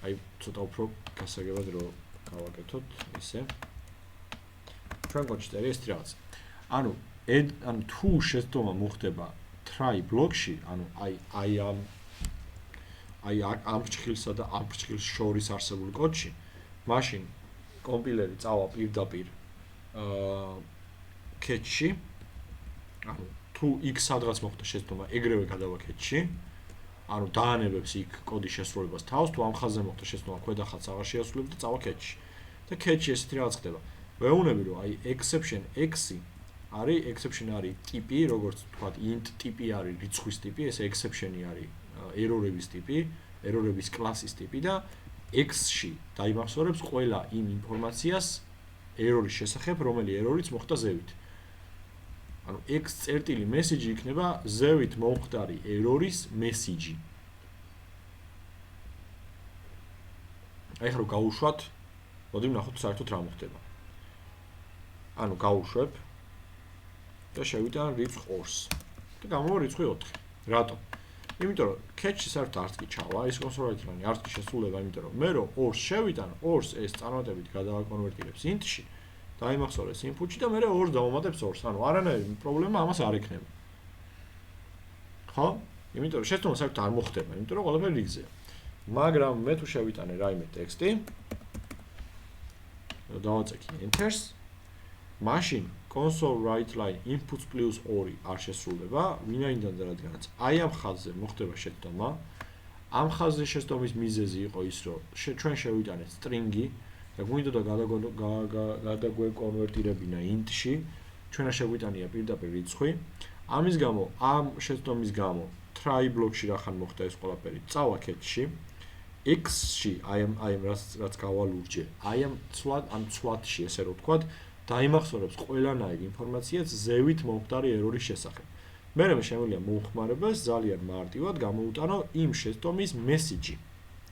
Speaker 1: აი ცოტა უფრო გასაგებად რომ გავაკეთოთ ისე. ჩვენ გვაჩნდება ესეთი რაღაც. ანუ თუ შეცდომა მოხდება try ბლოკში, ანუ აი ამ ფრჩხილსა და ამ ფრჩხილს შორის არსებულ კოდში, მაშინ კომპილერი წავა პირდაპირ catch-ში. ანუ თუ x სადღაც მოხდა შეცდომა, ეგრევე გადავა catch-ში. ანუ დაანებებს იქ კოდის შესრულებას თავს, თუ ამ ხაზზე მოხდა შეცდომა, ქვედა ხაზს აღარ შეასრულებს და წავა catch-ში. და catch-ში ესეთი რაღაც ხდება. ვეუბნები რომ აი exception x-ი არის exception არის ტიპი, როგორც ვთქვათ, int ტიპი არის რიცხვის ტიპი, ეს exception-ი არის error-ების ტიპი, error-ების კლასის ტიპი და x-ში დაიმახსოვრებს ყველა იმ ინფორმაციას error-ის შესახებ, რომელი error-იც მოხდა ზევით. ანუ x წერტილი message იქნება ზევით მომხდარი error-ის message. აი ხრო გავუშვათ, მოდი ვნახოთ საერთოდ რა მოხდება. ანუ გავუშვებ და შევიტან რიცხვ 2-ს. და გამოვა რიცხვი 4. რატომ? იმიტომ რომ catch-ი საერთოდ არც კი ჩავა, ის კონსოლიდან არც კი შესრულება, იმიტომ რომ მე რომ 2-ს შევიტან, 2-ს ეს წარმატებით გადავაკონვერტირებს int-ში, დაიმახსოვრეს input-ში და მე 2-ს დავამატებს 2-ს. ანუ არანაირი პრობლემა ამას არ ექნება. ხო? იმიტომ რომ შეცდომა საერთოდ არ მოხდება, იმიტომ რომ ყველაფერი რიგზეა. მაგრამ მე თუ შევიტანე რაიმე ტექსტი, დავაწექი enter-ს, მაშინ console write line inputs plus 2 არ შესრულება, ვინაიდან და რადგანაც აი ამ ხაზზე მოხდება შეცდომა. ამ ხაზზე შეცდომის მიზეზი იყო ის, რომ ჩვენ შევიტანეთ string-ი და გვინდოდა გადაგვეკონვერტირებინა int-ში, ჩვენ არ შეგვიტანია პირდაპირ რიცხვი. ამის გამო, ამ შეცდომის გამო try ბლოკში რახან მოხდა ეს ყველაფერი, წავა catch-ში. x-ში აი ამ რაც გავალურჯე, აი ამ ცვლადში ესე რომ ვთქვათ, დაიმახსოვრებს ყველანაირ ინფორმაციას ზევით მომხდარი error-ის შესახებ. მე შემიძლია მომხმარებელს ძალიან მარტივად გამოუტანო იმ შეცდომის message-ი.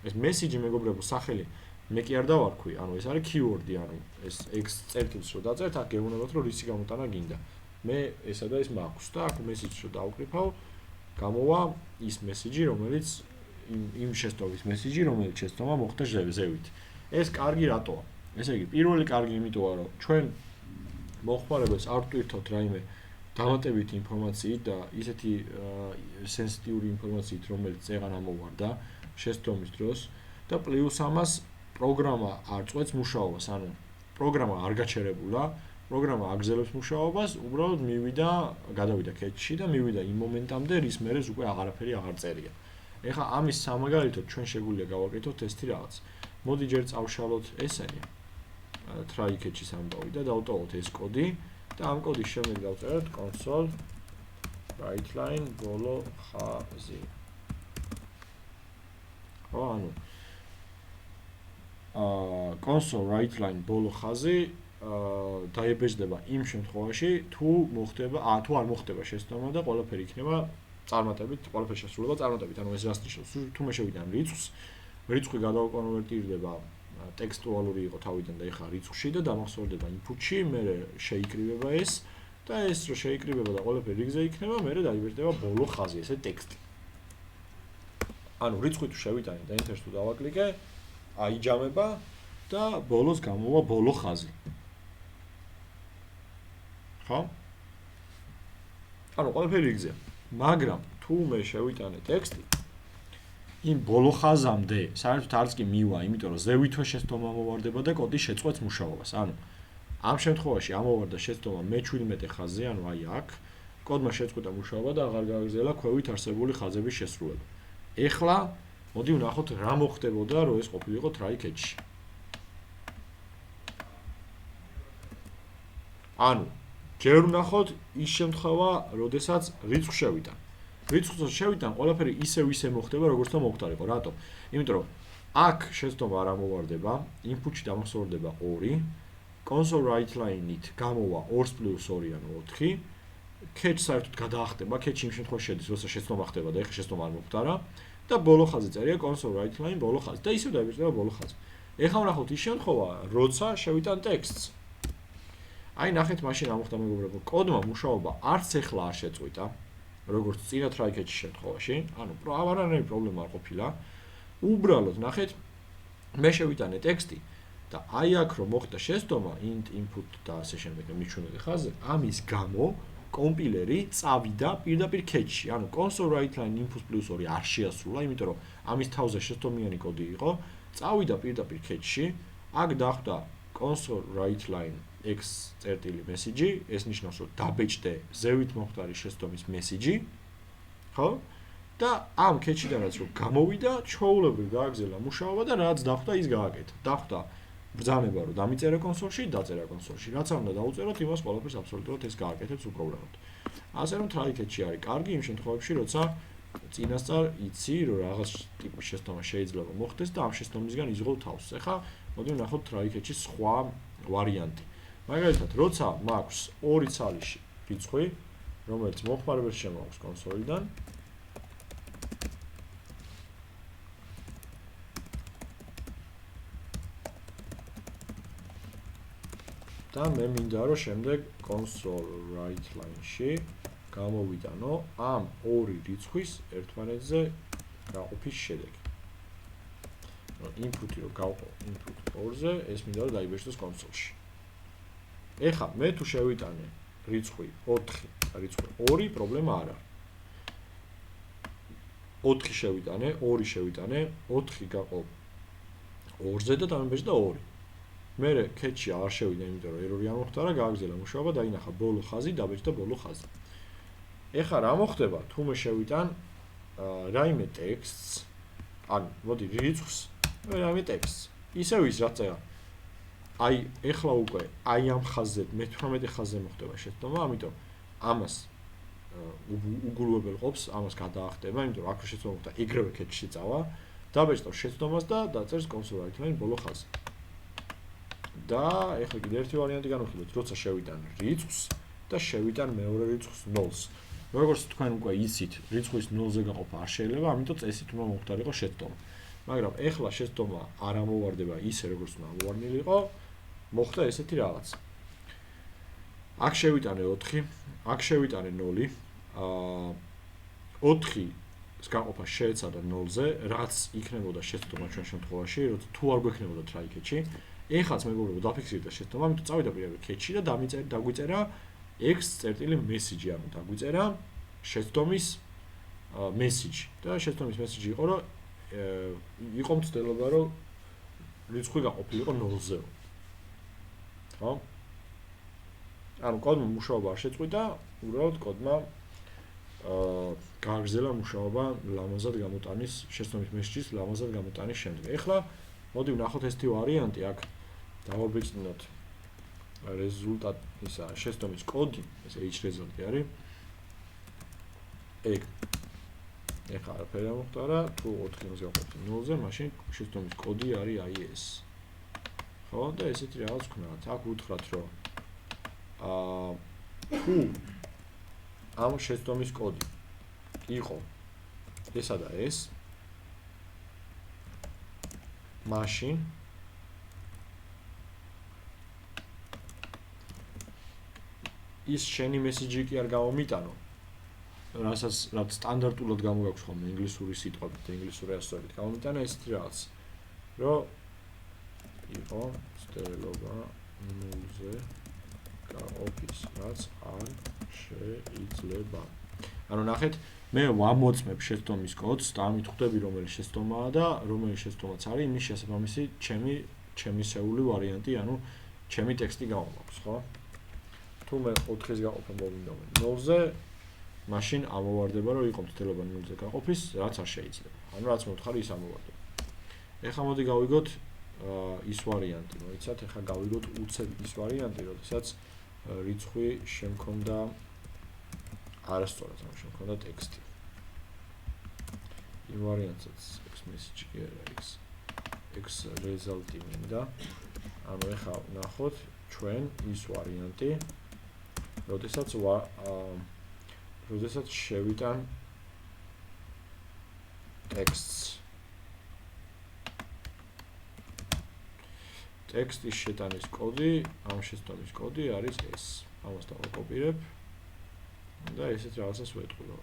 Speaker 1: ეს message-ი მეგობრებო სახელი მე კი არ დავარქვი, ანუ ეს არის keyword-ი, ანუ ეს x წერტილს რო დაწერთ, აქ გეუბნებათ რომ რისი გამოტანა გინდა. მე ესა და ეს მაქვს და აქ message-ს რო დავკრიფავ, გამოვა ის message-ი, რომელიც იმ შეცდომის message-ი, რომელიც შეცდომა მოხდა ზევით. ეს კარგი რატოა? ესე იგი, პირველი კარგი იმიტოა, რომ ჩვენ მოხმარებელს არ ვტვირთოთ რაიმე დამატებითი ინფორმაციით და ისეთი სენსიტიური ინფორმაციით, რომელიც წეღან ამოვარდა შეცდომის დროს და პლუს ამას პროგრამა არ წვეთს მუშაობას, ანუ პროგრამა არ გაჩერებულა, პროგრამა აგზელებს მუშაობას, უბრალოდ გადავიდა catch-ში და მივიდა იმ მომენტამდე, რის მერე უკვე აღარაფერი აღარ წერია. ეხლა ამის სამაგალითოდ ჩვენ შეგვიძლია გავაკეთოთ ესეთი რაღაც. მოდი ჯერ წავშალოთ ესენი. try catch-ის ამბავი და დავტოვოთ ეს კოდი და ამ კოდის შემდეგ დავწეროთ console write line ბოლო ხაზი. ხო, ანუ console write line ბოლო ხაზი დაებეჭდება იმ შემთხვევაში, თუ არ მოხდება შეცდომა და ყველაფერი იქნება წარმატებით, ყველაფერი შესრულება წარმატებით. ანუ ეს რას ნიშნავს? თუ მე შევიტან რიცხვს, რიცხვი გადავაკონვერტირდება ტექსტუალური იყო თავიდან და ეხლა რიცხვში და დამახსოვრდება input-ში, მე შეიკრიბება ეს და ეს რო შეიკრიბება და ყველაფერი რიგზე იქნება, მე დაიბეჭდება ბოლო ხაზი, ესე ტექსტი. ანუ რიცხვი თუ შევიტანე და enter თუ დავაკლიკე, აიჯამება და ბოლოს გამოვა ბოლო ხაზი. ხო? ანუ ყველაფერი იგზია. მაგრამ თუ მე შევიტანე ტექსტი, იმ ბოლო ხაზამდე საერთოდ არც კი მივა, იმიტომ რომ ზევითვე შეცდომა მოვარდება და კოდი შეწყვეტს მუშაობას. ანუ ამ შემთხვევაში ამოვარდა შეცდომა მე-17 ხაზზე, ანუ აი აქ, კოდმა შეწყვეტა მუშაობა და აღარ გააგრძელა ქვევით არსებული ხაზების შესრულება. ეხლა მოდი ვნახოთ რა მოხდებოდა, რომ ეს ყოფილიყო try catch-ში. ანუ ჯერ ვნახოთ ის შემთხვევა, როდესაც რიცხვს შევიტან. რიცხვს შევიტან, ყველაფერი ისე მოხდება, როგორც და მოხდარიყო. რატომ? იმიტომ რომ აქ შეცდომა არ ამოვარდება, input-ში დამახსოვრდება 2, console write line-ით გამოვა 2+2 ანუ 4. catch საერთოდ გადაახტება, catch იმ შემთხვევაში შედის, როცა შეცდომა ხდება და ეხლა შეცდომა არ მოხდარა და ბოლო ხაზი წერია console write line ბოლო ხაზი და ისევ დაიბეჭდება ბოლო ხაზი. ეხლა ვნახოთ ის შემთხვევა, როცა შევიტან ტექსტს. აი ნახეთ მაშინ რა მოხდა მეგობრებო, კოდმა მუშაობა არც ეხლა არ შეწყვიტა, როგორც წინა try catch-ის შემთხვევაში, ანუ არანაირი პრობლემა არ ყოფილა. უბრალოდ ნახეთ, მე შევიტანე ტექსტი და აი აქ რომ მოხდა შეცდომა int input და ასე შემდეგ მე-17 ხაზზე, ამის გამო კომპილერი წავიდა პირდაპირ catch-ში, ანუ console write line input+2 არ შეასრულა, იმიტომ რომ ამის თავზე შეცდომიანი კოდი იყო, წავიდა პირდაპირ catch-ში, აქ დახვდა console write line x.message, ეს ნიშნავს, რომ დაბეჭდე ზევით მოხდარი შეცდომის message, ხო? და ამ catch-დანაც რომ გამოვიდა, ჩვეულებრივ გააგრძელა მუშაობა და რაც დახვდა, ის გააკეთა. დახვდა ბრძანება რომ დამიწერე კონსოლში, დაწერა კონსოლში. რაც არ უნდა დაუწეროთ, იმას ყველაფერს აბსოლუტურად ეს გააკეთებს უპრობლემოდ. ასე რომ try catch-ი არის კარგი იმ შემთხვევებში, როცა წინასწარ იცი, რომ რაღაც ტიპის შეცდომა შეიძლება მოხდეს და ამ შეცდომისგან იზღობ თავს. ეხლა მოდი ვნახოთ try catch-ის სხვა ვარიანტი. მაგალითად, როცა მაქვს 2 ცალიში რიცხვი, რომელიც მოხმარებელს შემოაქვს კონსოლიდან, და მე მინდა რომ შემდეგ console write line-ში გამოვიტანო ამ 2 რიცხვის ერთმანეთზე გაყოფის შედეგი. input-ი რომ გავყო input 2-ზე, ეს მინდა რომ დაიბეჭდეს კონსოლში. ეხლა მე თუ შევიტანე რიცხვი 4 და რიცხვი 2, პრობლემა არ არის. 4 შევიტანე, 2 შევიტანე, 4 გაყო 2-ზე და დამებეჭდა 2. მერე catch-ი არ შევიდა, იმიტომ რომ error-ი არ მოხდა და გააგრძელა მუშაობა, დაინახა ბოლო ხაზი, დაბეჭდა ბოლო ხაზი. ეხლა რა მოხდება, თუ მე შევიტან რაიმე ტექსტს, ანუ მოდი რიცხვს, რაიმე ტექსტს. ისევ ის რაც წერა. აი, ეხლა უკვე აი ამ ხაზზე, მე-18 ხაზზე მოხდება შეცდომა, ამიტომ ამას უგულვებელ ყოფს, ამას გადაახტება, იმიტომ რომ აქ შეცდომა მოხდა, ეგრევე catch-ში წავა, დაბეჭდავს შეცდომას და დაწერს console write line ბოლო ხაზი. და ეხლა კიდევ ერთი ვარიანტი განვიხილოთ, როცა შევიტან რიცხვს და შევიტან მეორე რიცხვს 0-ს. როგორც თქვენ უკვე იცით, რიცხვის 0-ზე გაყოფა არ შეიძლება, ამიტომ წესით უნდა მოხდარიყო შეცდომა. მაგრამ ეხლა შეცდომა არ ამოვარდება ისე, როგორც უნდა ამოვარდნილიყო, მოხდა ესეთი რაღაც. აქ შევიტანე 4, აქ შევიტანე 0, 4-ის გაყოფა შეეცადა 0-ზე, რაც იქნებოდა შეცდომა ჩვენ შემთხვევაში, როცა თუ არ გვექნებოდა try catch-ი. ეხლაც მეგობრებო დაფიქსირდა შეცდომა, ამიტომ წავიდა პირდაპირ catch-ში და დაგვიწერა x.message, ანუ დაგვიწერა შეცდომის message. და შეცდომის message იყო, რომ იყო მცდელობა, რომ რიცხვი გაყოფილიყო 0-ზე. ხო? ანუ კოდმა მუშაობა არ შეწყვიტა, უბრალოდ კოდმა გააგრძელა მუშაობა ლამაზად გამოტანის შეცდომის message-ის ლამაზად გამოტანის შემდეგ. ეხლა მოდი ვნახოთ ესეთი ვარიანტი, აქ დავაბეჭდნოთ результат ისა შეცდომის კოდი, ეს h result-ი არის. ეგ ეხლა არაფერი არ მოხდა, თუ 4-ს გავყოფთ 0-ზე, მაშინ შეცდომის კოდი არის აი ეს. ხო, და ესეთი რაღაც ვქნათ. აქ უთხრათ, რომ თუ ამ შეცდომის კოდი იყო ესა და ეს, მაშინ ის შენი მესიჯი კი არ გამომიტანო, რასაც სტანდარტულად გამოგაქვს ხოლმე ინგლისური სიტყვებით, ინგლისური ასოებით. გამომიტანა ესეთი რაღაც, რომ იყო წერილობა 0-ზე გაყოფის, რაც არ შეიძლება. ანუ ნახეთ, მე ვამოწმებ შეცდომის კოდს და ამით ხვდები რომელი შეცდომაა და რომელი შეცდომაც არის, იმის შესაბამისი ჩემისეული ვარიანტი, ანუ ჩემი ტექსტი გამომაქვს, ხო? თუ მე 4-ის გაყოფა მოვინდომენ 0-ზე, მაშინ ამოვარდება, რომ იყო მცდელობა 0-ზე გაყოფის, რაც არ შეიძლება. ანუ რაც მოვთხარი, ის ამოვარდება. ეხლა მოდი გავიგოთ ის ვარიანტი, მოიცათ, ეხლა გავიგოთ უცებ ის ვარიანტი, როდესაც რიცხვი შემქონდა არასწორად, ანუ შემქონდა ტექსტი. იმ ვარიანტსაც x message x result-ი მინდა. ანუ ეხლა ნახოთ ჩვენ ის ვარიანტი, როდესაც შევიტან ტექსტს. ტექსტის შეტანის კოდი, ამ შეცდომის კოდი არის ეს. ამას დავაკოპირებ და ესეთ რაღაცას ვეტყვილო.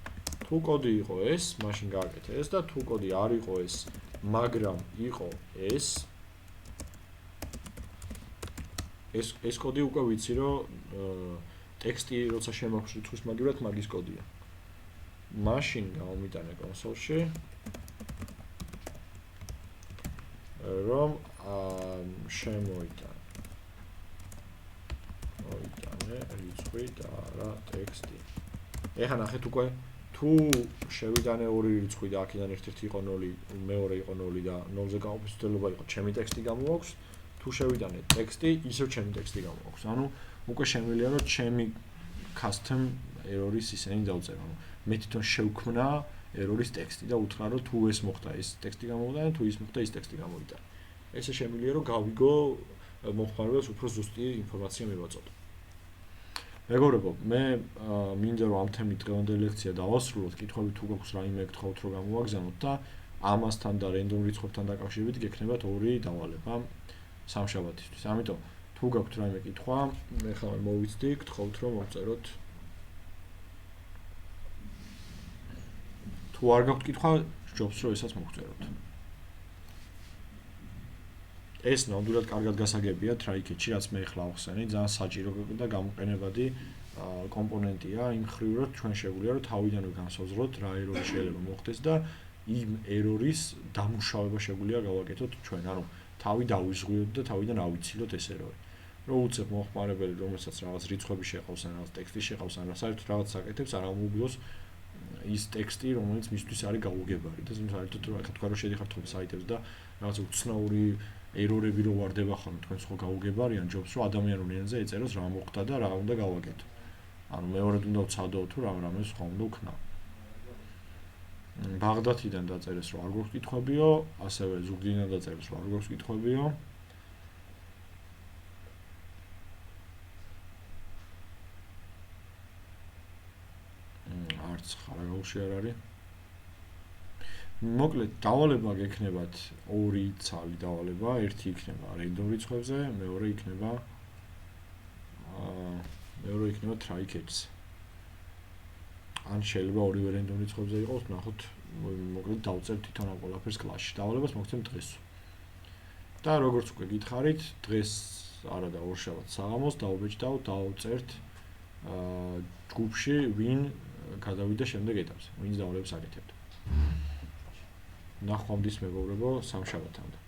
Speaker 1: თუ კოდი იყო ეს, მაშინ გააკეთე ეს და თუ კოდი არ იყო ეს, მაგრამ იყო ეს კოდი უკვე ვიცი, რომ ტექსტი როცა შემაქვს რიცხვის მაგივრად მაგის კოდია. მაშინ გავმიტანე კონსოლში რომ მოიტანე რიცხვი და არა ტექსტი. ეხლა ნახეთ უკვე თუ შევიტანე ორი რიცხვი და აქედან ერთ-ერთი იყო 0, მეორე იყო 0 და 0-ზე გაყოფის მცდელობა იყო, ჩემი ტექსტი გამოვაქვს. თუ შევიტანე ტექსტი, ისევ ჩემი ტექსტი გამოვაქვს. ანუ უკვე შემიძლია რომ ჩემი custom error-ის ისენი დავწერო. ანუ მე თვითონ შევქმნა error-ის ტექსტი და უთხრა რომ თუ ეს მოხდა, ეს ტექსტი გამოვიტანე, თუ ის მოხდა, ის ტექსტი გამოვიტანე. ესე შემიძლია რომ გავიგო მომხმარებელს უფრო ზუსტი ინფორმაცია მივაწოდო. მეგობრებო, მე მინდა რომ ამ თემით დღევანდელი ლექცია დავასრულოთ, კითხვები თუ გაქვს რაიმე გთხოვთ რომ გამოვაგზავნოთ და ამასთან და რენდომ რიცხვებთან დაკავშირებით გექნებათ ორი დავალება სამშაბათისთვის. ამიტომ თუ გაქვთ რაიმე კითხვა, მე ხომ მოვიცდი, გთხოვთ რომ მოვწეროთ. თუ არ გაქვთ კითხვა, ჯობს რომ ესაც მოგწეროთ. ეს ნამდვილად კარგად გასაგებია Try-Catch-ი, რაც მე ახლა ახსენე, ძალიან საჭირო და გამოყენებადი კომპონენტია იმ ხრივ, რომ ჩვენ შეგვიძლია რომ თავიდანვე განსაზღვროთ რა ერორი შეიძლება მოხდეს და იმ ერორის დამუშავება შეგვიძლია გავაკეთოთ ჩვენ. ანუ თავი დავიზღვიოთ და თავიდან ავიცილოთ ეს ერორი. რომ უცებ მომხმარებელი, რომელსაც რაღაც რიცხვები შეყავს ან რაღაც ტექსტი შეყავს ან საერთოდ რაღაც საკეთებს, არ ამოუგდოს ის ტექსტი, რომელიც მისთვის არის გაუგებარი და საერთოდ რა თქვა რომ შედიხართ თქო საიტებს და რაღაც უცნაური ერორები რო ვარდება ხოლმე თქვენს ხო გაუგებარიან ჯობს რომ ადამიანურ ენაზე ეწეროს რა მოხდა და რა უნდა გავაკეთო. ანუ მეორედ უნდა ვცადო თუ რამეს ხო უნდა ვქნა. ბაღდათიდან დაწერეს რომ არ გვაქვს კითხვებიო, ასევე ზუგდიდიდან დაწერეს რომ არ გვაქვს კითხვებიო. არც ხარაგაულში არ არის. მოკლედ დავალება გექნებათ ორი ცალი დავალება, ერთი იქნება random რიცხვებზე, მეორე იქნება Try-Catch-ზე. ან შეიძლება ორივე random რიცხვებზე იყოს, ნახოთ, მოკლედ დავწერთ თვითონ ამ ყველაფერს კლასში. დავალებას მოგცემ დღეს. და როგორც უკვე გითხარით, დღეს არა და ორშაბათს საღამოს დავბეჭდავთ, დავწერთ ჯგუფში ვინ გადავიდა შემდეგ ეტაპზე, ვინც დავალებას აკეთებდა. ნახვამდის მეგობრებო, სამშაბათამდე.